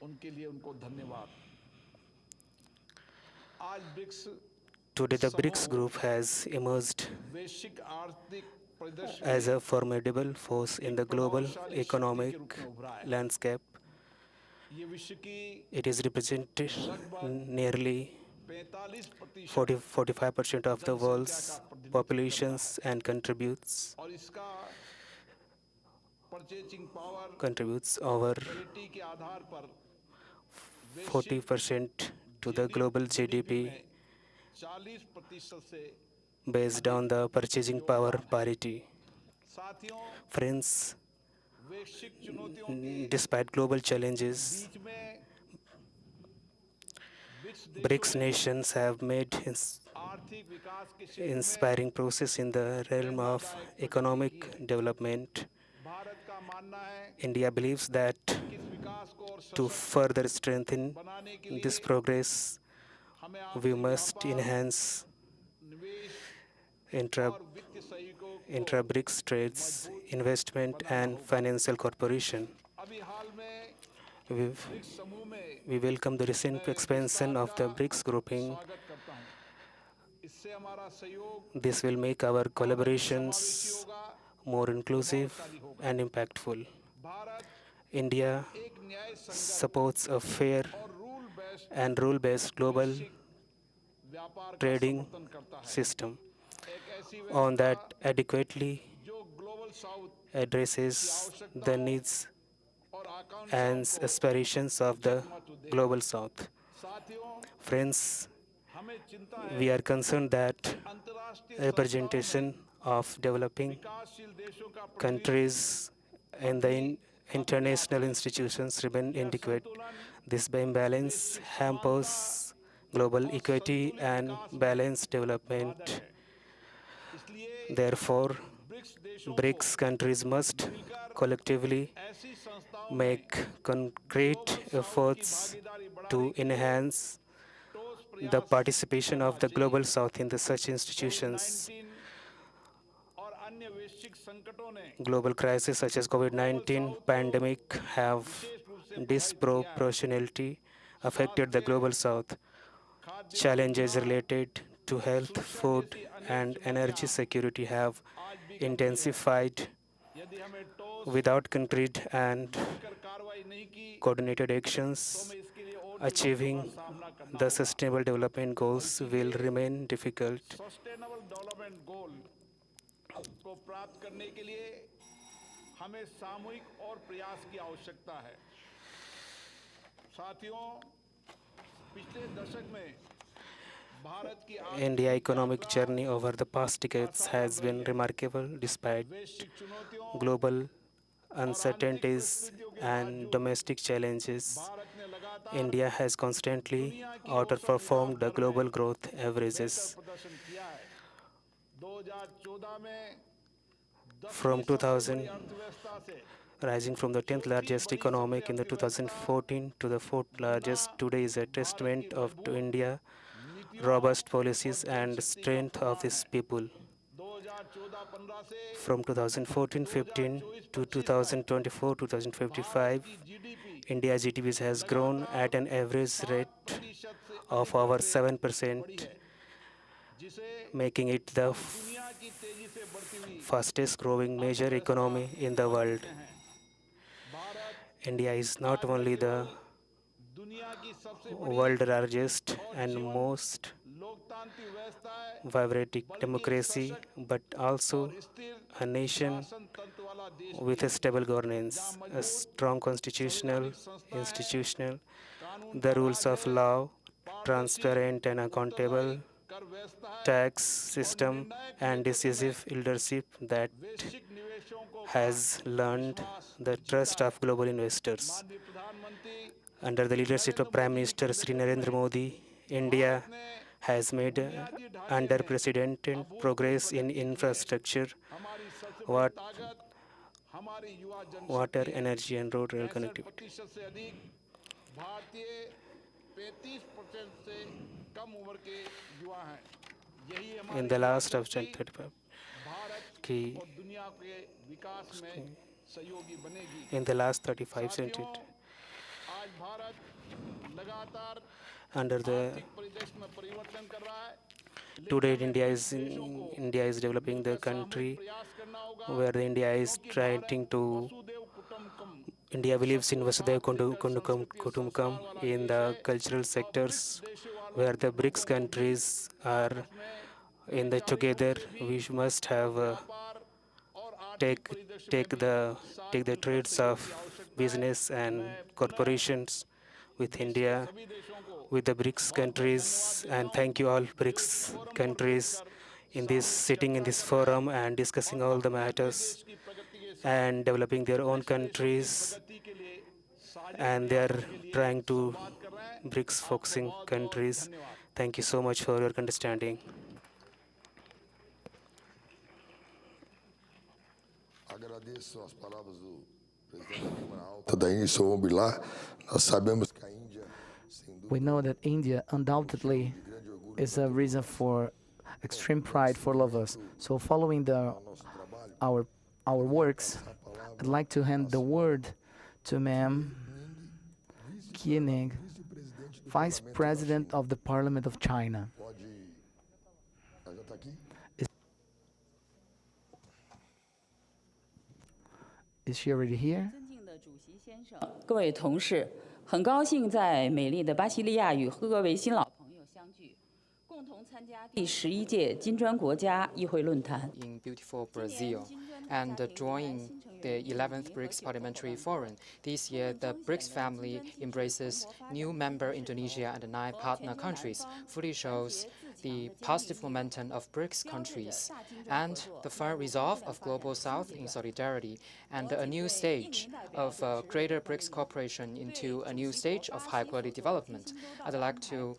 Speaker 13: उनके लिए उनको धन्यवाद। आज BRICS
Speaker 12: Today, the BRICS group has emerged
Speaker 13: वैश्विक आर्थिक परिदृश्य
Speaker 12: as a formidable force in the global economic landscape.
Speaker 13: ये विश्व की
Speaker 12: It is represented nearly 45% of the world's populations and contributes
Speaker 13: और इसका परचेजिंग पावर
Speaker 12: over
Speaker 13: क्वालिटी के आधार पर
Speaker 12: 40% to the global GDP
Speaker 13: 40% से
Speaker 12: based on the purchasing power parity.
Speaker 13: साथियों
Speaker 12: Friends,
Speaker 13: वैश्विक चुनौतियों के
Speaker 12: despite global challenges,
Speaker 13: बीच में
Speaker 12: BRICS nations have made
Speaker 13: आर्थिक विकास के क्षेत्र
Speaker 12: inspiring process in the realm of economic development.
Speaker 13: Bharat का मानना है
Speaker 12: India believes that
Speaker 13: कि इस विकास को और
Speaker 12: to further strengthen
Speaker 13: बनाने के
Speaker 12: this
Speaker 13: लिए
Speaker 12: progress,
Speaker 13: हमें
Speaker 12: we
Speaker 13: आर्थिक
Speaker 12: must
Speaker 13: व्यापार,
Speaker 12: enhance
Speaker 13: निवेश
Speaker 12: intra
Speaker 13: और वित्तीय सहयोगों को
Speaker 12: intra-BRICS trades, investment, and financial cooperation.
Speaker 13: अभी हाल में
Speaker 12: We
Speaker 13: BRICS समूह में
Speaker 12: we welcome the recent expansion of the BRICS grouping.
Speaker 13: स्वागत करता हूं। इससे हमारा सहयोग
Speaker 12: This will make our collaborations
Speaker 13: समावेशी होगा।
Speaker 12: more inclusive and impactful.
Speaker 13: Bharat
Speaker 12: India
Speaker 13: एक न्याय संगत
Speaker 12: supports a fair
Speaker 13: और rule based
Speaker 12: and rule-based global
Speaker 13: व्यापार का
Speaker 12: trading
Speaker 13: समर्थन करता है।
Speaker 12: system
Speaker 13: एक ऐसी
Speaker 12: on that adequately
Speaker 13: जो global south
Speaker 12: addresses the needs
Speaker 13: और आकांक्षाओं
Speaker 12: and
Speaker 13: को
Speaker 12: aspirations of the global south.
Speaker 13: साथियों
Speaker 12: Friends,
Speaker 13: हमें चिंता है
Speaker 12: we are concerned that
Speaker 13: अंतर्राष्ट्रीय
Speaker 12: representation of developing
Speaker 13: विकासशील देशों का
Speaker 12: countries in the international institutions remain inadequate. This imbalance hampers global equity and balanced development.
Speaker 13: इसलिए
Speaker 12: Therefore,
Speaker 13: BRICS देशों
Speaker 12: BRICS countries must collectively
Speaker 13: ऐसी संस्थाओं
Speaker 12: make concrete efforts to enhance the participation of the global south in the such institutions.
Speaker 13: और अन्य वैश्विक संकटों ने
Speaker 12: Global crises such as COVID-19 pandemic have disproportionately affected the global south. Challenges related to health, food, and energy security have intensified.
Speaker 13: यदि हमें ठोस
Speaker 12: Without concrete and
Speaker 13: कार्रवाई नहीं की
Speaker 12: coordinated actions,
Speaker 13: तो इसके लिए और
Speaker 12: achieving
Speaker 13: सामना करना
Speaker 12: the sustainable development goals will remain difficult.
Speaker 13: Sustainable development goal को प्राप्त करने के लिए हमें सामूहिक और प्रयास की आवश्यकता है। साथियों पिछले दशक में भारत की
Speaker 12: India's economic journey over the past decades has been remarkable despite
Speaker 13: वैश्विक चुनौतियों
Speaker 12: global uncertainties and domestic challenges.
Speaker 13: Bharat ने लगातार
Speaker 12: India has constantly outperformed the global growth averages.
Speaker 13: प्रदर्शन किया है। 2014 में
Speaker 12: From 2000,
Speaker 13: अर्थव्यवस्था से
Speaker 12: rising from the 10th largest economic in the 2014 to the 4th largest today is a testament to India's robust policies and strength of its people.
Speaker 13: 2014-15 से
Speaker 12: From 2014-15 to 2024-2055, India's GDP has grown at an average rate of over 7%, making it the
Speaker 13: दुनिया की तेजी से बढ़ती हुई
Speaker 12: fastest growing major economy in the world. India is not only the world's largest and most vibrant democracy, but also a nation with a stable governance, a strong institutional, the rules of law, transparent and accountable tax system, and decisive leadership that has earned the trust of global investors. Under the leadership of Prime Minister Sri Narendra Modi, India has made unprecedented progress in infrastructure, water, energy, and road rail connectivity. In the last of 35, in the last 35 centuries, under the today India is developing the country where India is trying to India believes in Vasudhaiva Kutumbakam in the cultural sectors where the BRICS countries are in the together. We must have take the trades of business and corporations with India, with the BRICS countries, and thank you all BRICS countries in this sitting in this forum and discussing all the matters and developing their own countries, and they are trying to BRICS focusing countries. Thank you so much for your understanding.
Speaker 11: Agradeço as palavras do presidente da Câmara Alta da Índia, Sr. Bilar. Nós sabemos que a Índia,
Speaker 5: we know that India undoubtedly is a reason for extreme pride for all of us. So following our works, I'd like to hand the word to Ma'am Kiening, Vice President of the Parliament of China. Is she already here?
Speaker 14: 各位同事，很高兴在美丽的巴西利亚与各位新老朋友相聚，共同参加第11届金砖国家议会论坛。
Speaker 15: In beautiful Brazil, and joining the 11th BRICS Parliamentary Forum. This year, the BRICS family embraces new member Indonesia and 9 partner countries, fully shows the positive momentum of BRICS countries and the firm resolve of Global South in solidarity and a new stage of greater BRICS cooperation into a new stage of high-quality development. I'd like to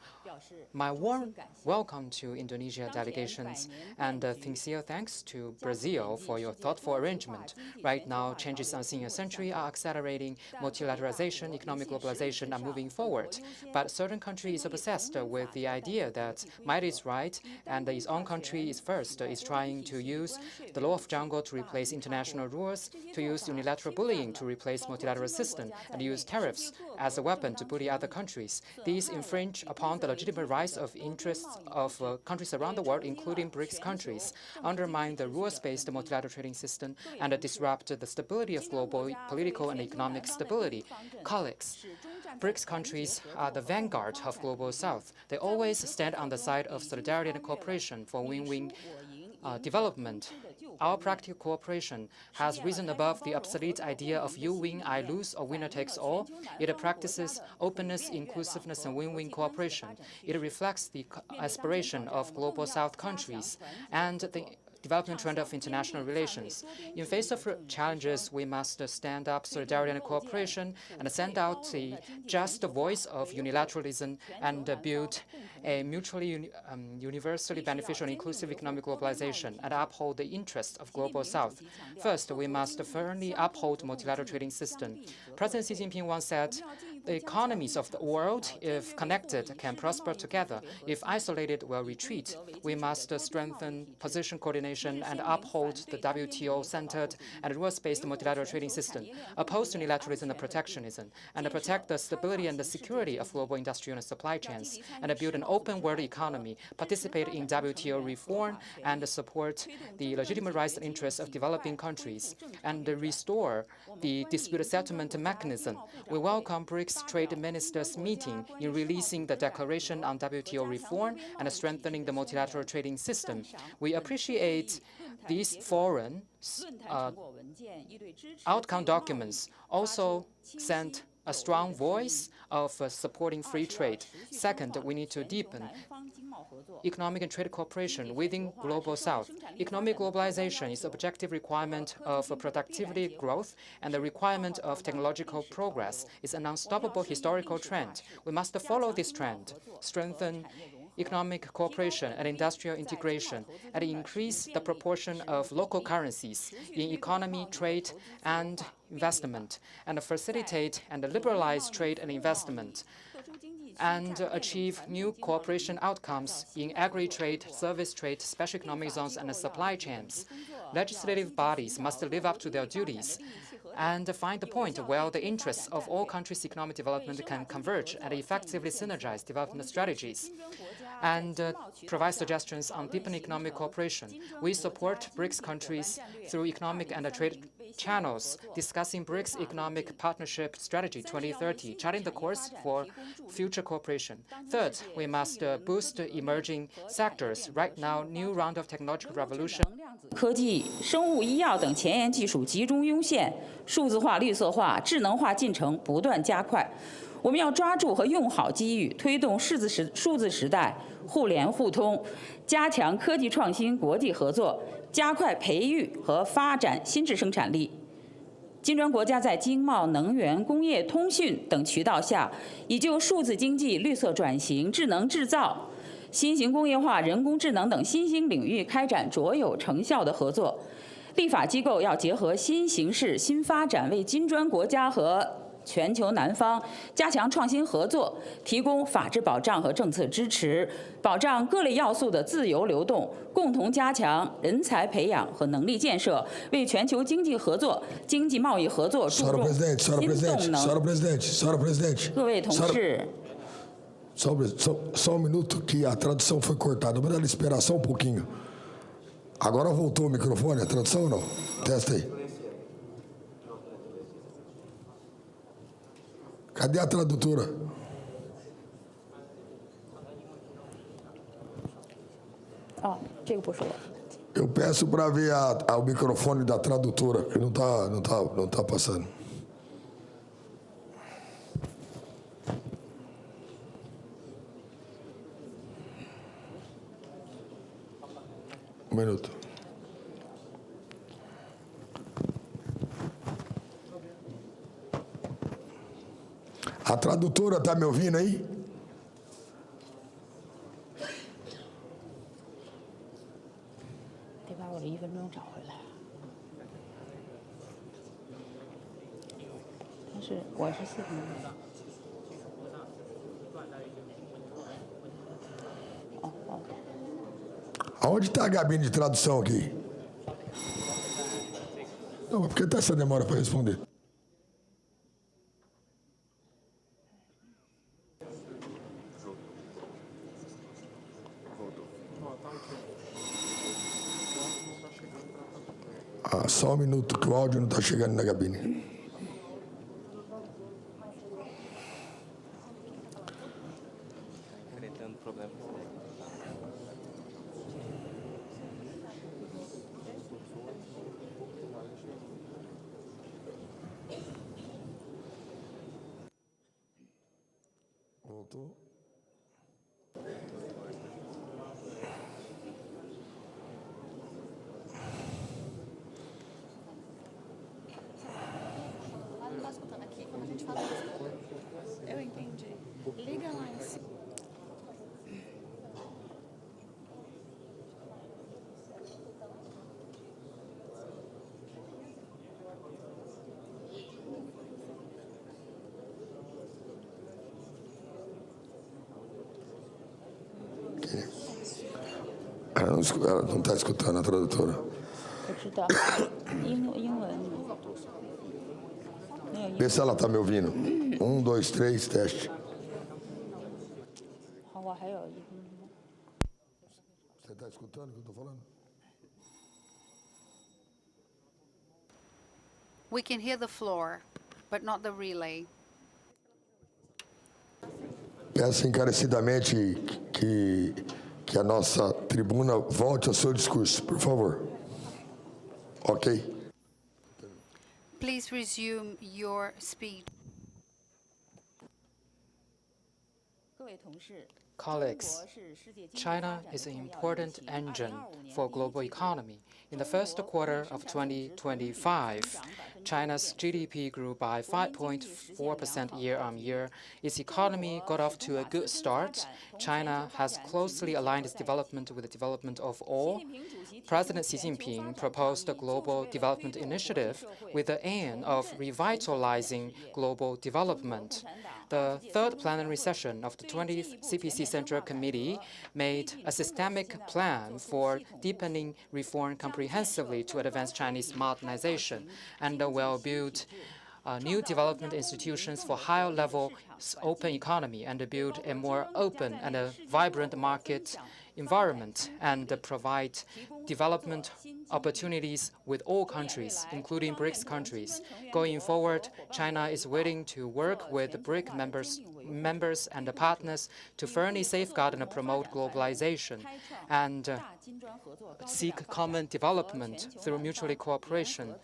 Speaker 15: my warm welcome to Indonesia delegations and sincere thanks to Brazil for your thoughtful arrangement. Right now, changes on senior century are accelerating, multilateralization, economic globalization are moving forward. But certain countries are obsessed with the idea that might is right and its own country is first, is trying to use the law of jungle to replace international rules, to use unilateral bullying to replace multilateral system, and use tariffs as a weapon to bully other countries. These infringe upon the legitimate rights of interests of countries around the world, including BRICS countries, undermine the rules-based multilateral trading system, and disrupt the stability of global political and economic stability. Colleagues, BRICS countries are the vanguard of Global South. They always stand on the side of solidarity and cooperation for win-win development. Our practical cooperation has risen above the obsolete idea of you win, I lose, or winner takes all. It practices openness, inclusiveness, and win-win cooperation. It reflects the aspiration of Global South countries and the development trend of international relations. In face of challenges, we must stand up solidarity and cooperation and send out the just voice of unilateralism and build a mutually universally beneficial and inclusive economic globalization and uphold the interests of Global South. First, we must firmly uphold multilateral trading system. President Xi Jinping once said The economies of the world, if connected, can prosper together. If isolated, will retreat. We must strengthen position coordination and uphold the WTO-centered and rules-based multilateral trading system, oppose unilateralism and protectionism, and protect the stability and the security of global industrial and supply chains, and build an open world economy, participate in WTO reform, and support the legitimate rights and interests of developing countries, and restore the dispute settlement mechanism. We welcome BRICS Trade Ministers' meeting in releasing the Declaration on WTO reform and strengthening the multilateral trading system. We appreciate these foreign outcome documents also sent a strong voice of supporting free trade. Second, we need to deepen economic and trade cooperation within Global South. Economic globalization is the objective requirement of productivity growth, and the requirement of technological progress is an unstoppable historical trend. We must follow this trend, strengthen economic cooperation and industrial integration, and increase the proportion of local currencies in economy, trade, and investment, and facilitate and liberalize trade and investment, and achieve new cooperation outcomes in agri-trade, service trade, special economic zones, and supply chains. Legislative bodies must live up to their duties and find the point where the interests of all countries' economic development can converge and effectively synergize development strategies, and provide suggestions on deepening economic cooperation. We support BRICS countries through economic and trade channels, discussing BRICS Economic Partnership Strategy 2030, charting the course for future cooperation. Third, we must boost emerging sectors. Right now, new round of technological revolution.
Speaker 14: 科技、生物医药等前沿技术集中涌现，数字化、绿色化、智能化进程不断加快。我们要抓住和用好机遇，推动数字时代互联互通，加强科技创新国际合作，加快培育和发展新质生产力。金砖国家在经贸、能源、工业、通讯等渠道下，已就数字经济、绿色转型、智能制造、新型工业化、人工智能等新兴领域开展卓有成效的合作。立法机构要结合新形势、新发展，为金砖国家和全球南方加强创新合作，提供法治保障和政策支持，保障各类要素的自由流动，共同加强人才培养和能力建设，为全球经济合作、经济贸易合作注入新动能。各位同事。
Speaker 11: Só um minuto que a tradução foi cortada. Vou dar esperar só um pouquinho. Agora voltou o microfone, a tradução ou não? Testa aí. Cadê a tradutora? Eu peço para ver o microfone da tradutora, que não tá passando. Um minuto. A tradutora está me ouvindo aí? Aonde está a cabine de tradução aqui? Não, mas por que está essa demora para responder? Ah, só um minuto que o áudio não está chegando na cabine. Voltou.
Speaker 16: Eu entendi. Liga lá em cima.
Speaker 11: Ela não está escutando a tradutora. Vê se ela está me ouvindo. 1, 2, 3, teste. Você está escutando o que eu estou falando?
Speaker 1: We can hear the floor, but not the relay.
Speaker 11: Peço encarecidamente que a nossa tribuna volte ao seu discurso, por favor. Ok?
Speaker 1: Please resume your speech.
Speaker 15: Colleagues, China is an important engine for global economy. In the first quarter of 2025, China's GDP grew by 5.4% year-on-year. Its economy got off to a good start. China has closely aligned its development with the development of all. President Xi Jinping proposed a global development initiative with the aim of revitalizing global development. The third plenary session of the 20th CPC Central Committee made a systemic plan for deepening reform comprehensively to advance Chinese modernization, and will build new development institutions for higher-level open economy and build a more open and a vibrant market environment and provide development opportunities with all countries, including BRICS countries. Going forward, China is willing to work with BRICS members and partners to firmly safeguard and promote globalization and seek common development through mutual cooperation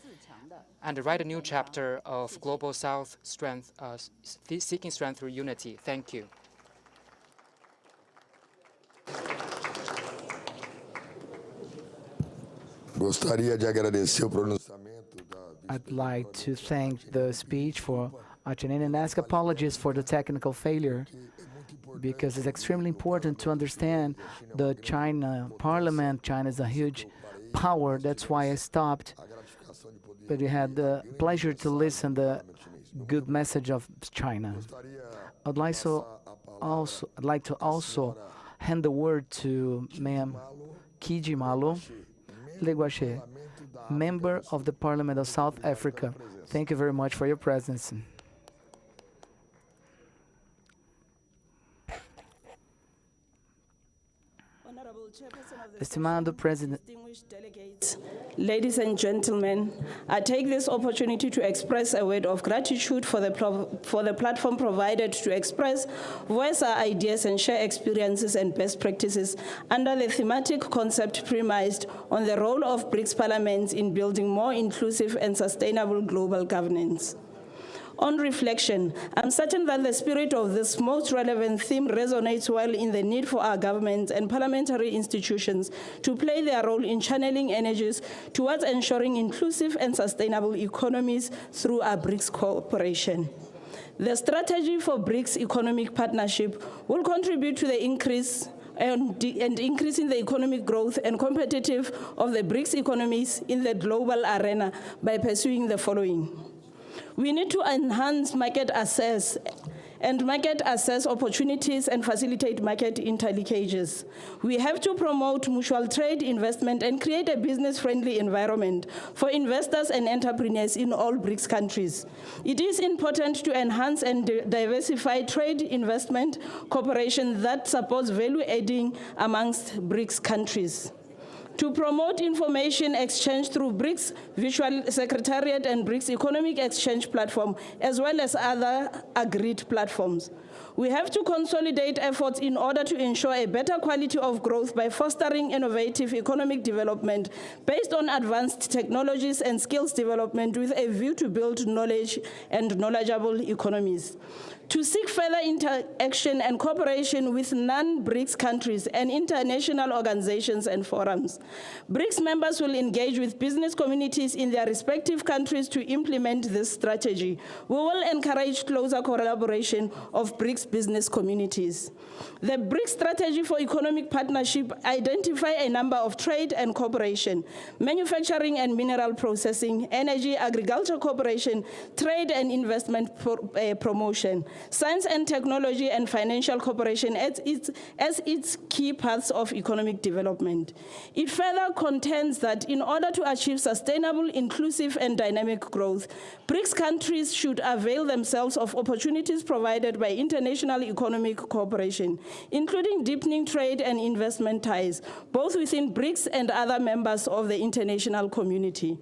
Speaker 15: and write a new chapter of Global South strength, seeking strength through unity. Thank you.
Speaker 11: Gostaria de agradecer o pronunciamento da
Speaker 5: I'd like to thank the speech for Achanine and ask apologies for the technical failure, because it's extremely important to understand the China Parliament. China is a huge power. That's why I stopped. But we had the pleasure to listen the good message of China. I'd like to also hand the word to Ma'am Kiji Malo Leguache, member of the Parliament of South Africa. Thank you very much for your presence. Estimado President,
Speaker 16: ladies and gentlemen, I take this opportunity to express a word of gratitude for the platform provided to express, voice our ideas and share experiences and best practices under the thematic concept premised on the role of BRICS parliaments in building more inclusive and sustainable global governance. On reflection, I'm certain that the spirit of this most relevant theme resonates well in the need for our governments and parliamentary institutions to play their role in channeling energies towards ensuring inclusive and sustainable economies through our BRICS cooperation. The strategy for BRICS economic partnership will contribute to the increase and increasing the economic growth and competitive of the BRICS economies in the global arena by pursuing the following. We need to enhance market access opportunities and facilitate market interlinkages. We have to promote mutual trade, investment, and create a business-friendly environment for investors and entrepreneurs in all BRICS countries. It is important to enhance and diversify trade, investment, cooperation that supports value-adding amongst BRICS countries. To promote information exchange through BRICS Virtual Secretariat and BRICS Economic Exchange Platform, as well as other agreed platforms. We have to consolidate efforts in order to ensure a better quality of growth by fostering innovative economic development based on advanced technologies and skills development with a view to build knowledge and knowledgeable economies. To seek further interaction and cooperation with non-BRICS countries and international organizations and forums. BRICS members will engage with business communities in their respective countries to implement this strategy. We will encourage closer collaboration of BRICS business communities. The BRICS strategy for economic partnership identify a number of trade and cooperation, manufacturing and mineral processing, energy, agriculture cooperation, trade and investment promotion, science and technology, and financial cooperation as its key paths of economic development. It further contends that in order to achieve sustainable, inclusive, and dynamic growth, BRICS countries should avail themselves of opportunities provided by international economic cooperation, including deepening trade and investment ties, both within BRICS and other members of the international community.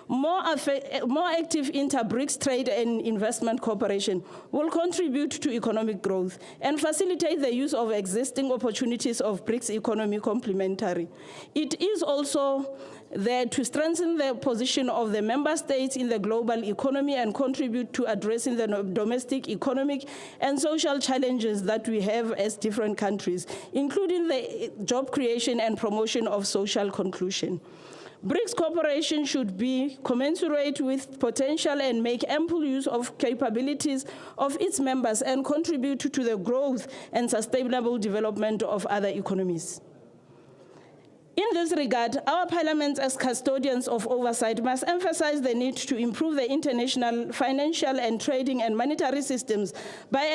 Speaker 16: More active inter-BRICS trade and investment cooperation will contribute to economic growth and facilitate the use of existing opportunities of BRICS economy complementary. It is also there to strengthen the position of the member states in the global economy and contribute to addressing the domestic economic and social challenges that we have as different countries, including the job creation and promotion of social inclusion. BRICS cooperation should be commensurate with potential and make ample use of capabilities of its members and contribute to the growth and sustainable development of other economies. In this regard, our parliaments as custodians of oversight must emphasize the need to improve the international financial and trading and monetary systems by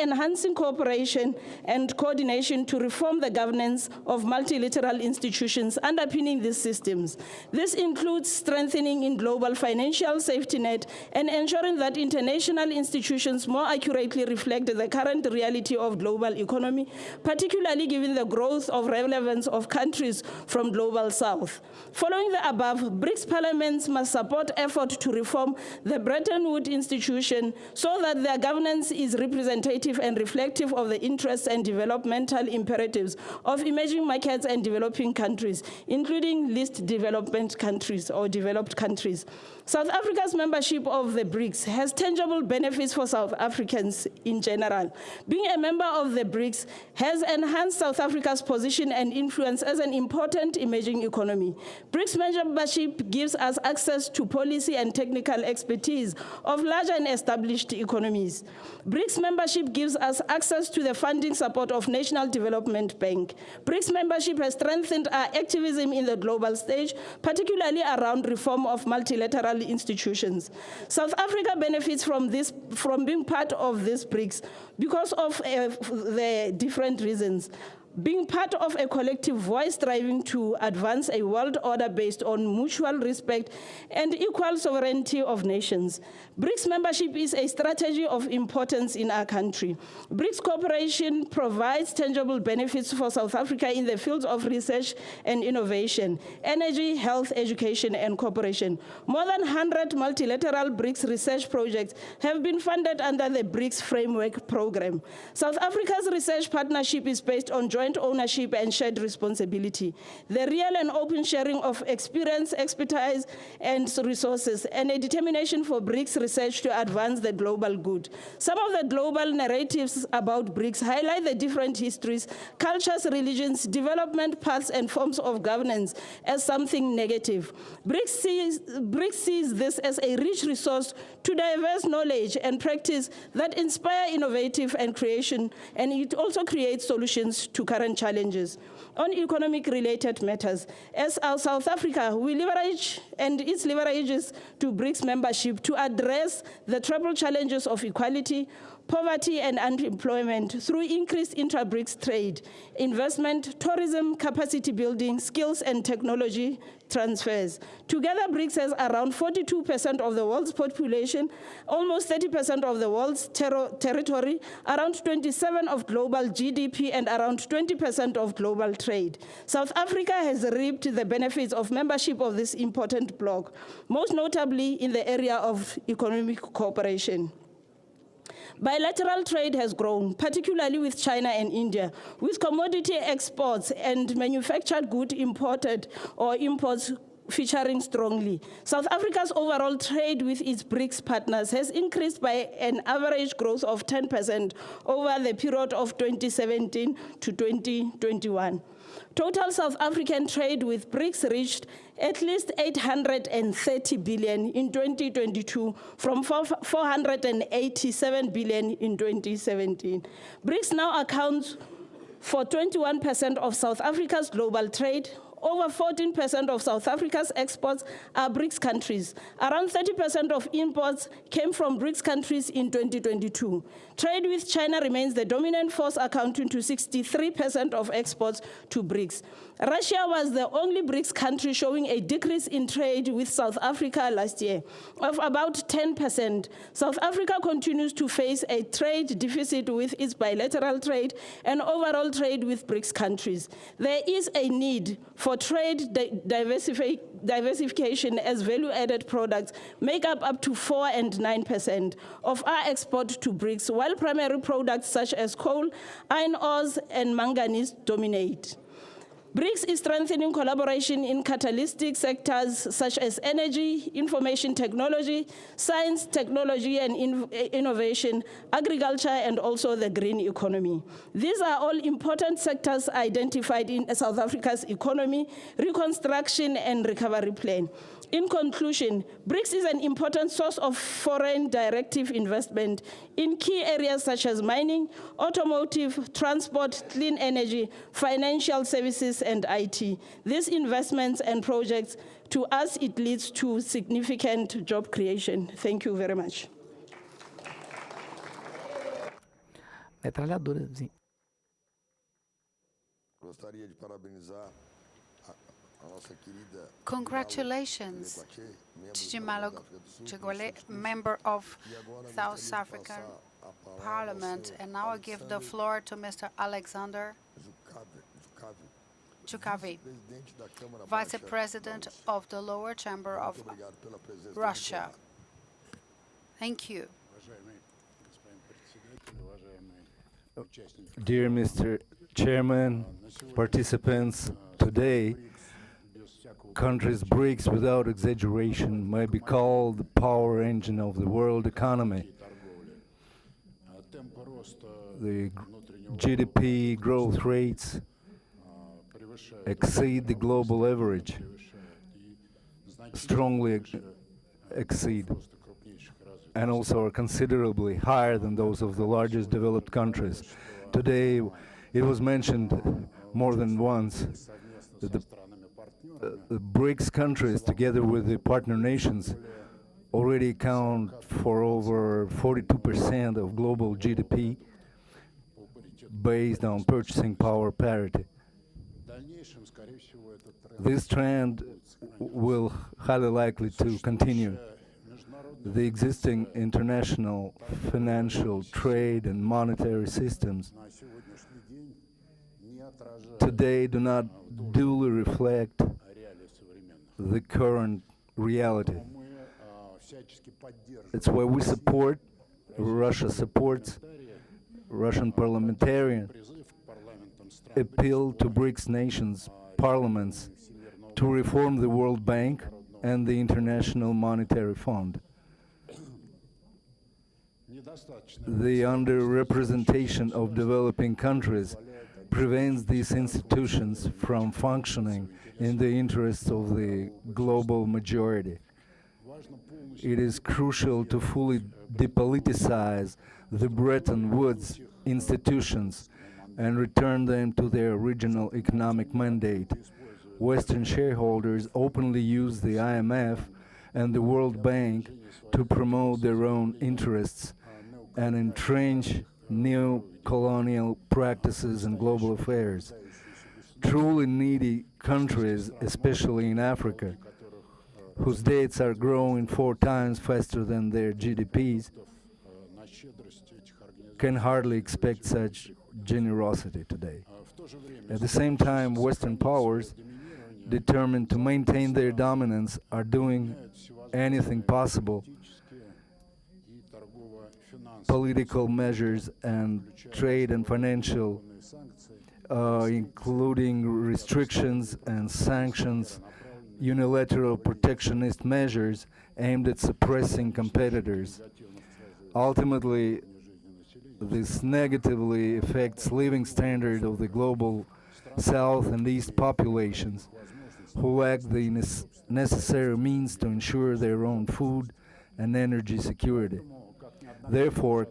Speaker 16: enhancing cooperation and coordination to reform the governance of multilateral institutions underpinning these systems. This includes strengthening in global financial safety net and ensuring that international institutions more accurately reflect the current reality of global economy, particularly given the growth of relevance of countries from Global South. Following the above, BRICS parliaments must support effort to reform the Bretton Woods institution so that their governance is representative and reflective of the interests and developmental imperatives of emerging markets and developing countries, including least development countries or developed countries. South Africa's membership of the BRICS has tangible benefits for South Africans in general. Being a member of the BRICS has enhanced South Africa's position and influence as an important emerging economy. BRICS membership gives us access to policy and technical expertise of large and established economies. BRICS membership gives us access to the funding support of National Development Bank. BRICS membership has strengthened our activism in the global stage, particularly around reform of multilateral institutions. South Africa benefits from being part of this BRICS because of the different reasons. Being part of a collective voice striving to advance a world order based on mutual respect and equal sovereignty of nations. BRICS membership is a strategy of importance in our country. BRICS cooperation provides tangible benefits for South Africa in the fields of research and innovation, energy, health, education, and cooperation. More than 100 multilateral BRICS research projects have been funded under the BRICS Framework Program. South Africa's research partnership is based on joint ownership and shared responsibility, the real and open sharing of experience, expertise, and resources, and a determination for BRICS research to advance the global good. Some of the global narratives about BRICS highlight the different histories, cultures, religions, development paths, and forms of governance as something negative. BRICS sees this as a rich resource to diverse knowledge and practice that inspire innovative and creation, and it also creates solutions to current challenges. On economic-related matters, as our South Africa, we leverage and its leverages to BRICS membership to address the triple challenges of equality, poverty, and unemployment through increased intra-BRICS trade, investment, tourism, capacity building, skills, and technology transfers. Together, BRICS has around 42% of the world's population, almost 30% of the world's territory, around 27% of global GDP, and around 20% of global trade. South Africa has reaped the benefits of membership of this important bloc, most notably in the area of economic cooperation. Bilateral trade has grown, particularly with China and India, with commodity exports and manufactured goods imported or imports featuring strongly. South Africa's overall trade with its BRICS partners has increased by an average growth of 10% over the period of 2017 to 2021. Total South African trade with BRICS reached at least 830 billion in 2022 from 487 billion in 2017. BRICS now accounts for 21% of South Africa's global trade, Over 14% of South Africa's exports are BRICS countries. Around 30% of imports came from BRICS countries in 2022. Trade with China remains the dominant force, accounting to 63% of exports to BRICS. Russia was the only BRICS country showing a decrease in trade with South Africa last year of about 10%. South Africa continues to face a trade deficit with its bilateral trade and overall trade with BRICS countries. There is a need for trade diversification as value-added products make up to 4 and 9% of our export to BRICS, while primary products such as coal, iron ores, and manganese dominate. BRICS is strengthening collaboration in catalytic sectors such as energy, information technology, science, technology, and innovation, agriculture, and also the green economy. These are all important sectors identified in South Africa's economy, reconstruction, and recovery plan. In conclusion, BRICS is an important source of foreign directive investment in key areas such as mining, automotive, transport, clean energy, financial services, and IT. These investments and projects, to us, it leads to significant job creation. Thank you very much.
Speaker 5: Metralhadora.
Speaker 11: Gostaria de parabenizar
Speaker 1: Congratulations to Jimalo Chigwale, member of South African Parliament. And now I give the floor to Mr. Alexander Chukavi, Vice President of the Lower Chamber of Russia. Thank you.
Speaker 17: Dear Mr. Chairman, participants, today, countries BRICS, without exaggeration, may be called the power engine of the world economy. The GDP growth rates exceed the global average, strongly exceed, and also are considerably higher than those of the largest developed countries. Today, it was mentioned more than once that the BRICS countries, together with the partner nations, already account for over 42% of global GDP based on purchasing power parity. This trend will highly likely to continue. The existing international financial, trade, and monetary systems today do not duly reflect the current reality. It's why we support, Russia supports, Russian parliamentarian appeal to BRICS nations' parliaments to reform the World Bank and the International Monetary Fund. The underrepresentation of developing countries prevents these institutions from functioning in the interests of the global majority. It is crucial to fully depoliticize the Bretton Woods institutions and return them to their original economic mandate. Western shareholders openly use the IMF and the World Bank to promote their own interests and entrench neo-colonial practices in global affairs. Truly needy countries, especially in Africa, whose debts are growing 4 times faster than their GDPs, can hardly expect such generosity today. At the same time, Western powers, determined to maintain their dominance, are doing anything possible, political measures and trade and financial, including restrictions and sanctions, unilateral protectionist measures aimed at suppressing competitors. Ultimately, this negatively affects living standard of the global South and East populations, who lack the necessary means to ensure their own food and energy security. Therefore,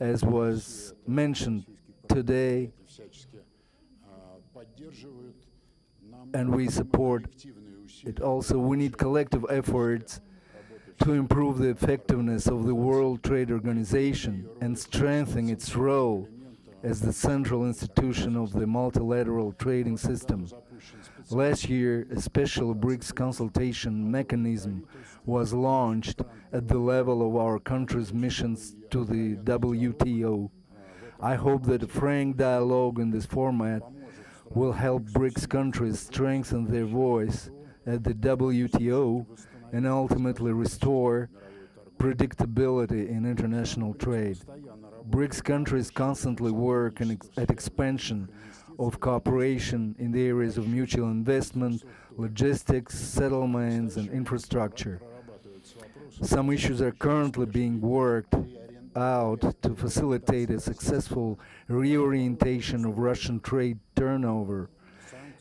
Speaker 17: as was mentioned today, and we support it. Also, we need collective efforts to improve the effectiveness of the World Trade Organization and strengthen its role as the central institution of the multilateral trading system. Last year, a special BRICS consultation mechanism was launched at the level of our country's missions to the WTO. I hope that a frank dialogue in this format will help BRICS countries strengthen their voice at the WTO and ultimately restore predictability in international trade. BRICS countries constantly work at expansion of cooperation in the areas of mutual investment, logistics, settlements, and infrastructure. Some issues are currently being worked out to facilitate a successful reorientation of Russian trade turnover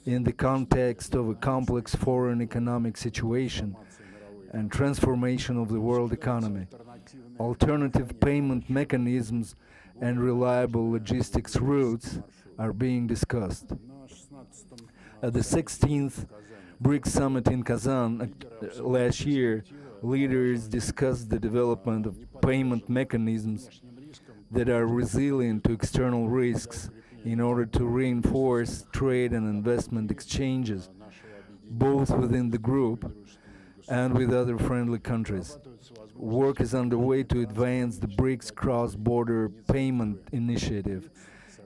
Speaker 17: in the context of a complex foreign economic situation and transformation of the world economy. Alternative payment mechanisms and reliable logistics routes are being discussed. At the 16th BRICS Summit in Kazan last year, leaders discussed the development of payment mechanisms that are resilient to external risks in order to reinforce trade and investment exchanges, both within the group and with other friendly countries. Work is underway to advance the BRICS cross-border payment initiative,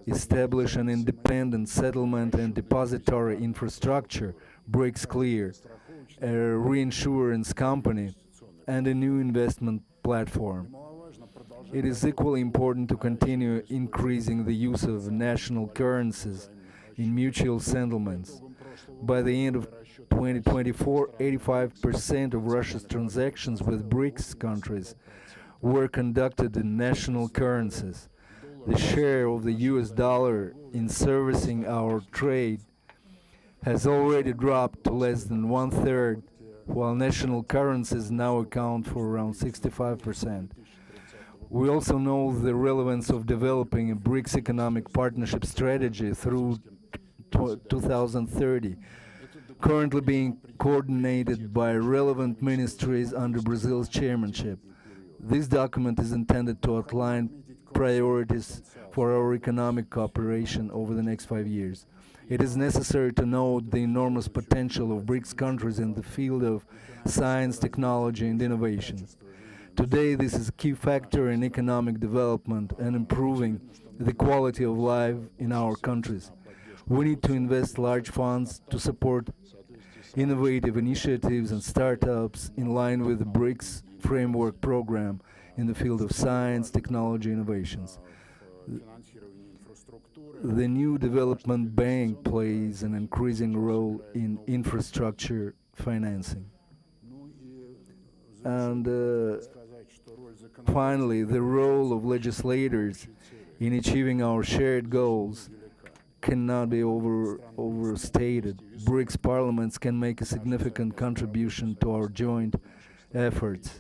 Speaker 17: establish an independent settlement and depository infrastructure, BRICS Clear, a reinsurance company, and a new investment platform. It is equally important to continue increasing the use of national currencies in mutual settlements. By the end of 2024, 85% of Russia's transactions with BRICS countries were conducted in national currencies. The share of the US dollar in servicing our trade has already dropped to less than 1/3, while national currencies now account for around 65%. We also know the relevance of developing a BRICS economic partnership strategy through 2030, currently being coordinated by relevant ministries under Brazil's chairmanship. This document is intended to outline priorities for our economic cooperation over the next 5 years. It is necessary to note the enormous potential of BRICS countries in the field of science, technology, and innovation. Today, this is a key factor in economic development and improving the quality of life in our countries. We need to invest large funds to support innovative initiatives and startups in line with the BRICS framework program in the field of science, technology, innovations. The new development bank plays an increasing role in infrastructure financing. And finally, the role of legislators in achieving our shared goals cannot be overstated. BRICS parliaments can make a significant contribution to our joint efforts.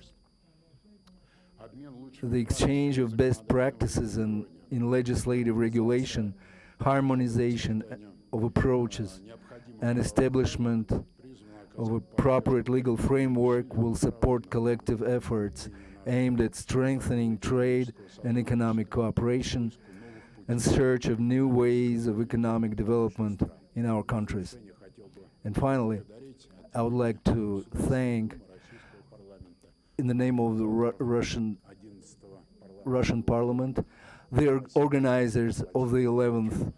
Speaker 17: The exchange of best practices in legislative regulation, harmonization of approaches, and establishment of an appropriate legal framework will support collective efforts aimed at strengthening trade and economic cooperation and search of new ways of economic development in our countries. And finally, I would like to thank, in the name of the Russian Parliament, the organizers of the 11th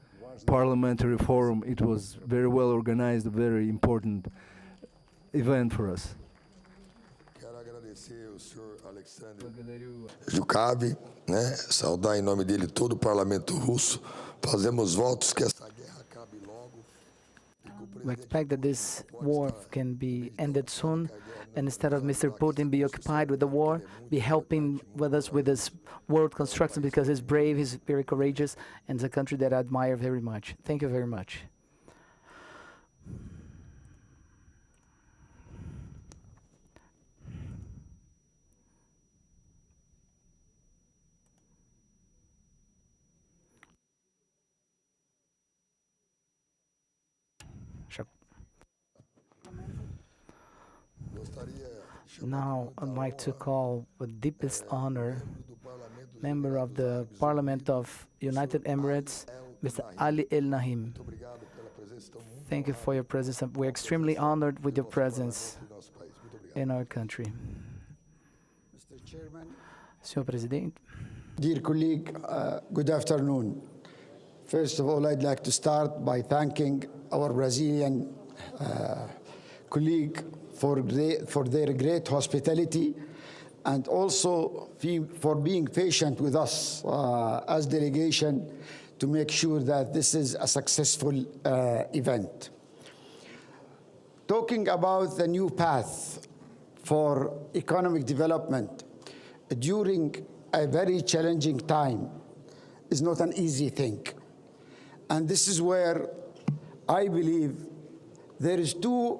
Speaker 17: Parliamentary Forum. It was very well organized, a very important event for us.
Speaker 11: Jucabe, né? Saudar em nome dele todo o parlamento russo. Fazemos votos que esta guerra acabe logo.
Speaker 5: We expect that this war can be ended soon, and instead of Mr. Putin be occupied with the war, be helping with us with this world construction, because he's brave, he's very courageous, and it's a country that I admire very much. Thank you very much. Now I'd like to call with deepest honor member of the Parliament of United Emirates, Mr. Ali El Nahim. Thank you for your presence. We're extremely honored with your presence in our country.
Speaker 18: Mr. Chairman.
Speaker 5: Senhor Presidente.
Speaker 18: Dear colleague, good afternoon. First of all, I'd like to start by thanking our Brazilian colleague for their great hospitality and also for being patient with us as delegation to make sure that this is a successful event. Talking about the new path for economic development during a very challenging time is not an easy thing. And this is where I believe there is two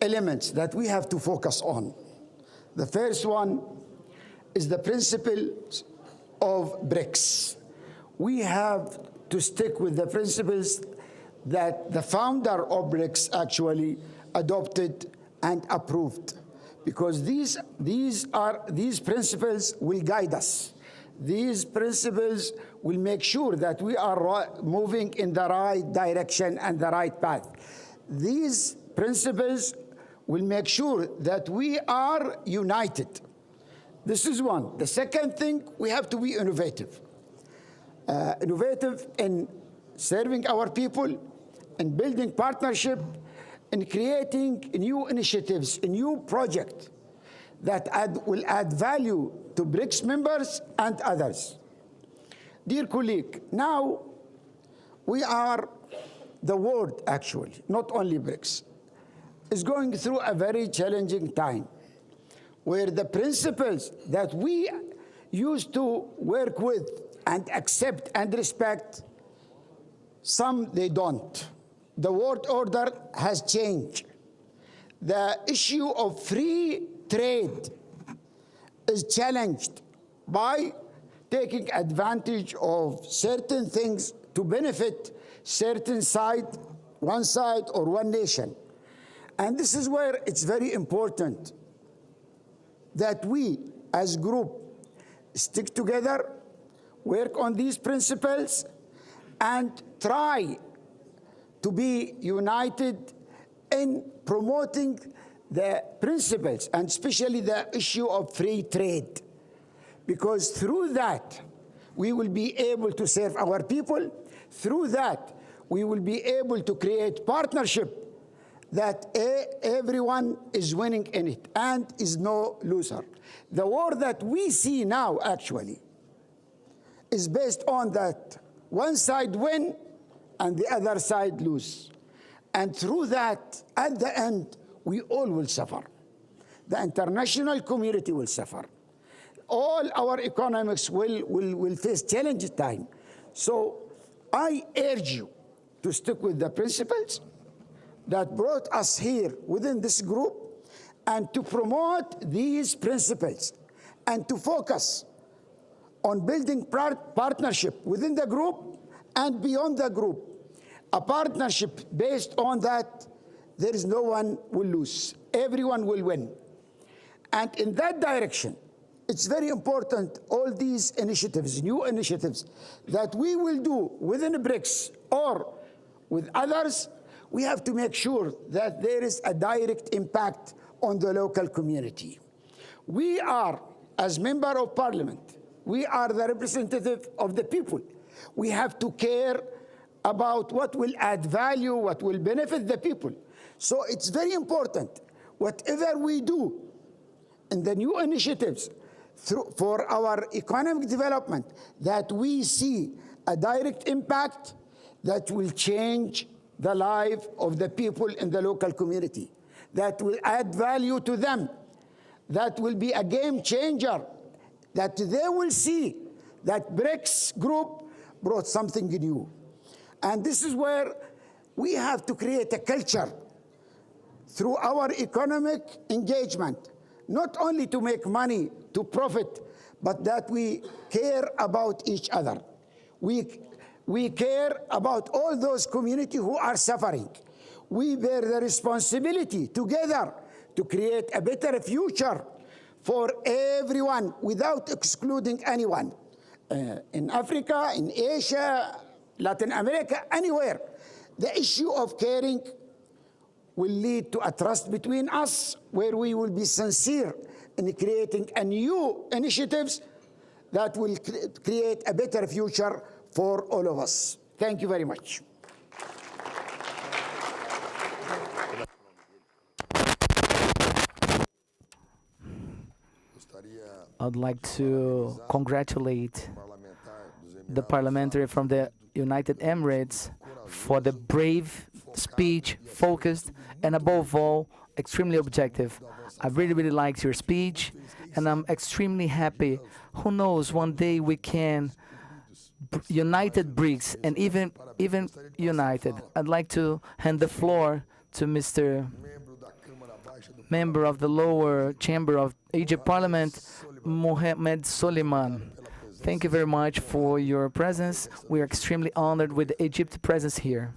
Speaker 18: elements that we have to focus on. The first one is the principles of BRICS. We have to stick with the principles that the founder of BRICS actually adopted and approved, because these principles will guide us. These principles will make sure that we are moving in the right direction and the right path. These principles will make sure that we are united. This is one. The second thing, we have to be innovative. Innovative in serving our people, in building partnership, in creating new initiatives, a new project that will add value to BRICS members and others. Dear colleague, now the world actually, not only BRICS, is going through a very challenging time where the principles that we used to work with and accept and respect, some they don't. The world order has changed. The issue of free trade is challenged by taking advantage of certain things to benefit certain side, one side or one nation. And this is where it's very important that we as a group stick together, work on these principles, and try to be united in promoting the principles, and especially the issue of free trade. Because through that, we will be able to serve our people. Through that, we will be able to create partnership that everyone is winning in it and is no loser. The war that we see now actually is based on that one side win and the other side lose. And through that, at the end, we all will suffer. The international community will suffer. All our economics will face challenging time. So I urge you to stick with the principles that brought us here within this group and to promote these principles and to focus on building partnership within the group and beyond the group. A partnership based on that there is no one will lose. Everyone will win. And in that direction, it's very important, all these initiatives, new initiatives, that we will do within BRICS or with others, we have to make sure that there is a direct impact on the local community. We are, as member of parliament, we are the representative of the people. We have to care about what will add value, what will benefit the people. So it's very important, whatever we do in the new initiatives for our economic development, that we see a direct impact that will change the life of the people in the local community, that will add value to them, that will be a game changer, that they will see that BRICS group brought something new. And this is where we have to create a culture through our economic engagement, not only to make money, to profit, but that we care about each other. We care about all those communities who are suffering. We bear the responsibility together to create a better future for everyone without excluding anyone. In Africa, in Asia, Latin America, anywhere. The issue of caring will lead to a trust between us where we will be sincere in creating a new initiatives that will create a better future for all of us. Thank you very much.
Speaker 5: I'd like to congratulate the parliamentary from the United Emirates for the brave speech, focused, and above all, extremely objective. I really liked your speech, and I'm extremely happy. Who knows, one day we can united BRICS and even united. I'd like to hand the floor to Mr. Member of the lower chamber of Egypt Parliament, Mohammed Soliman. Thank you very much for your presence. We are extremely honored with Egypt's presence here.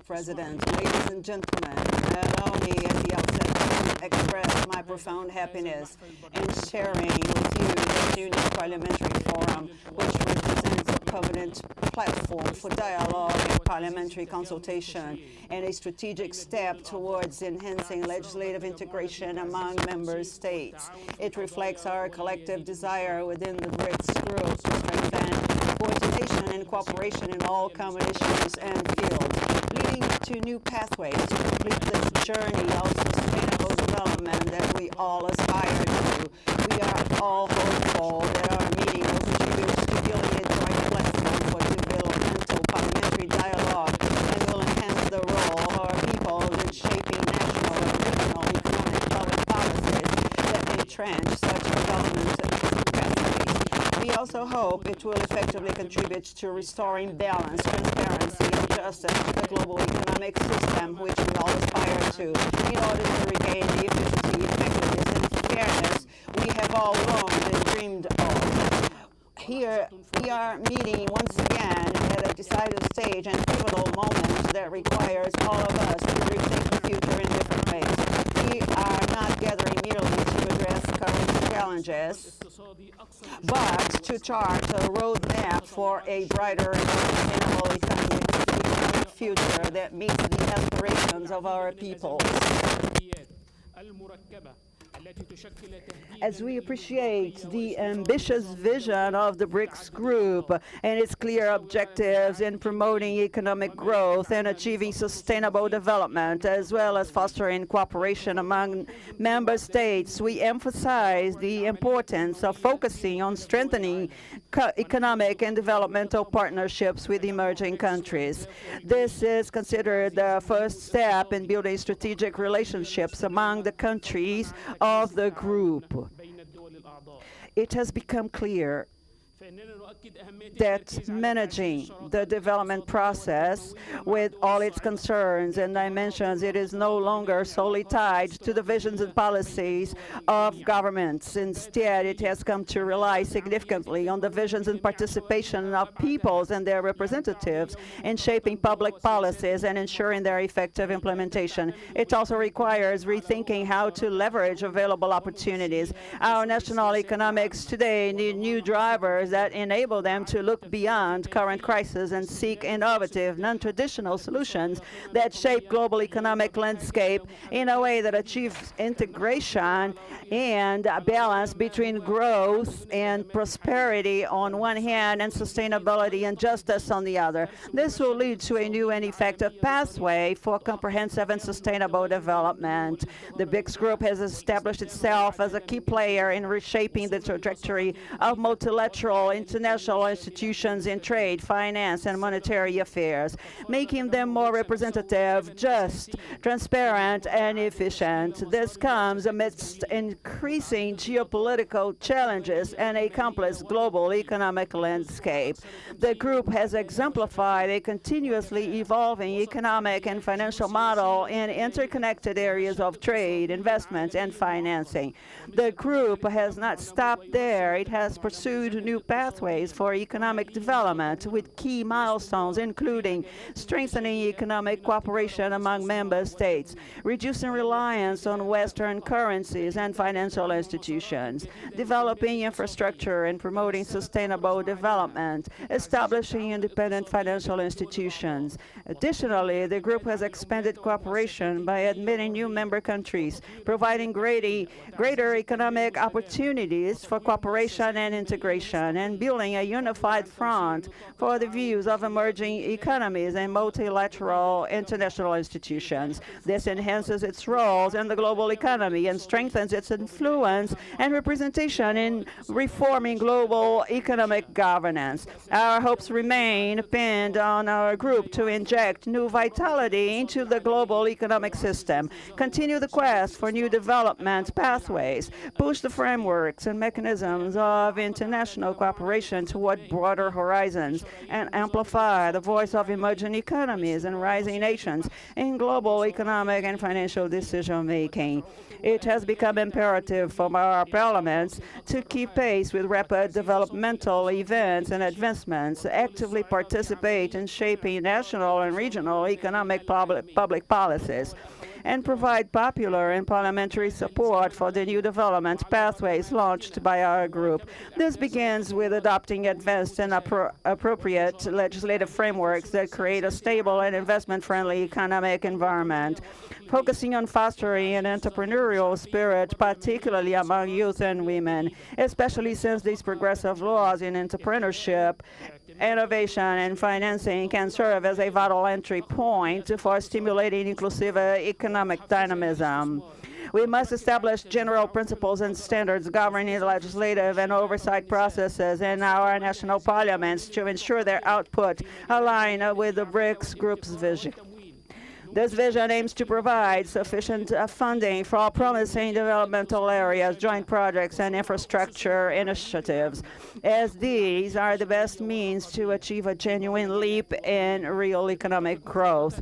Speaker 10: President, ladies and gentlemen, allow me at the outset to express my profound happiness in sharing with you this unique parliamentary forum, which represents a permanent platform for dialogue and parliamentary consultation and a strategic step towards enhancing legislative integration among member states. It reflects our collective desire within the BRICS group to strengthen coordination and cooperation in all common issues and fields, leading to new pathways to complete this journey of sustainable development that we all aspire to. We are all hopeful that our meeting will contribute to building a joint platform for developmental parliamentary dialogue and will enhance the role of our people in shaping national and regional economic public policies that entrench such development pathways. We also hope it will effectively contribute to restoring balance, transparency, and justice to the global economic system, which we all aspire to, in order to regain the efficiency, effectiveness, and fairness we have all longed and dreamed of. Here, we are meeting once again at a decisive stage and pivotal moment that requires all of us to rethink the future in different ways. We are not gathering merely to address current challenges, but to chart a roadmap for a brighter and more sustainable economic future that meets the aspirations of our people. As we appreciate the ambitious vision of the BRICS group and its clear objectives in promoting economic growth and achieving sustainable development, as well as fostering cooperation among member states, we emphasize the importance of focusing on strengthening economic and developmental partnerships with emerging countries. This is considered the first step in building strategic relationships among the countries of the group. It has become clear that managing the development process with all its concerns and dimensions, it is no longer solely tied to the visions and policies of governments. Instead, it has come to rely significantly on the visions and participation of peoples and their representatives in shaping public policies and ensuring their effective implementation. It also requires rethinking how to leverage available opportunities. Our national economics today need new drivers that enable them to look beyond current crises and seek innovative, non-traditional solutions that shape global economic landscape in a way that achieves integration and a balance between growth and prosperity on one hand and sustainability and justice on the other. This will lead to a new and effective pathway for comprehensive and sustainable development. The BRICS group has established itself as a key player in reshaping the trajectory of multilateral international institutions in trade, finance, and monetary affairs, making them more representative, just, transparent, and efficient. This comes amidst increasing geopolitical challenges and a complex global economic landscape. The group has exemplified a continuously evolving economic and financial model in interconnected areas of trade, investment, and financing. The group has not stopped there. It has pursued new pathways for economic development with key milestones, including strengthening economic cooperation among member states, reducing reliance on Western currencies and financial institutions, developing infrastructure and promoting sustainable development, establishing independent financial institutions. Additionally, the group has expanded cooperation by admitting new member countries, providing greater economic opportunities for cooperation and integration, and building a unified front for the views of emerging economies and multilateral international institutions. This enhances its roles in the global economy and strengthens its influence and representation in reforming global economic governance. Our hopes remain pinned on our group to inject new vitality into the global economic system, continue the quest for new development pathways, push the frameworks and mechanisms of international cooperation toward broader horizons, and amplify the voice of emerging economies and rising nations in global economic and financial decision-making. It has become imperative for our parliaments to keep pace with rapid developmental events and advancements, actively participate in shaping national and regional economic public policies, and provide popular and parliamentary support for the new development pathways launched by our group. This begins with adopting advanced and appropriate legislative frameworks that create a stable and investment-friendly economic environment, focusing on fostering an entrepreneurial spirit, particularly among youth and women, especially since these progressive laws in entrepreneurship, innovation, and financing can serve as a vital entry point for stimulating inclusive economic dynamism. We must establish general principles and standards governing legislative and oversight processes in our national parliaments to ensure their output align with the BRICS Group's vision. This vision aims to provide sufficient funding for all promising developmental areas, joint projects, and infrastructure initiatives, as these are the best means to achieve a genuine leap in real economic growth.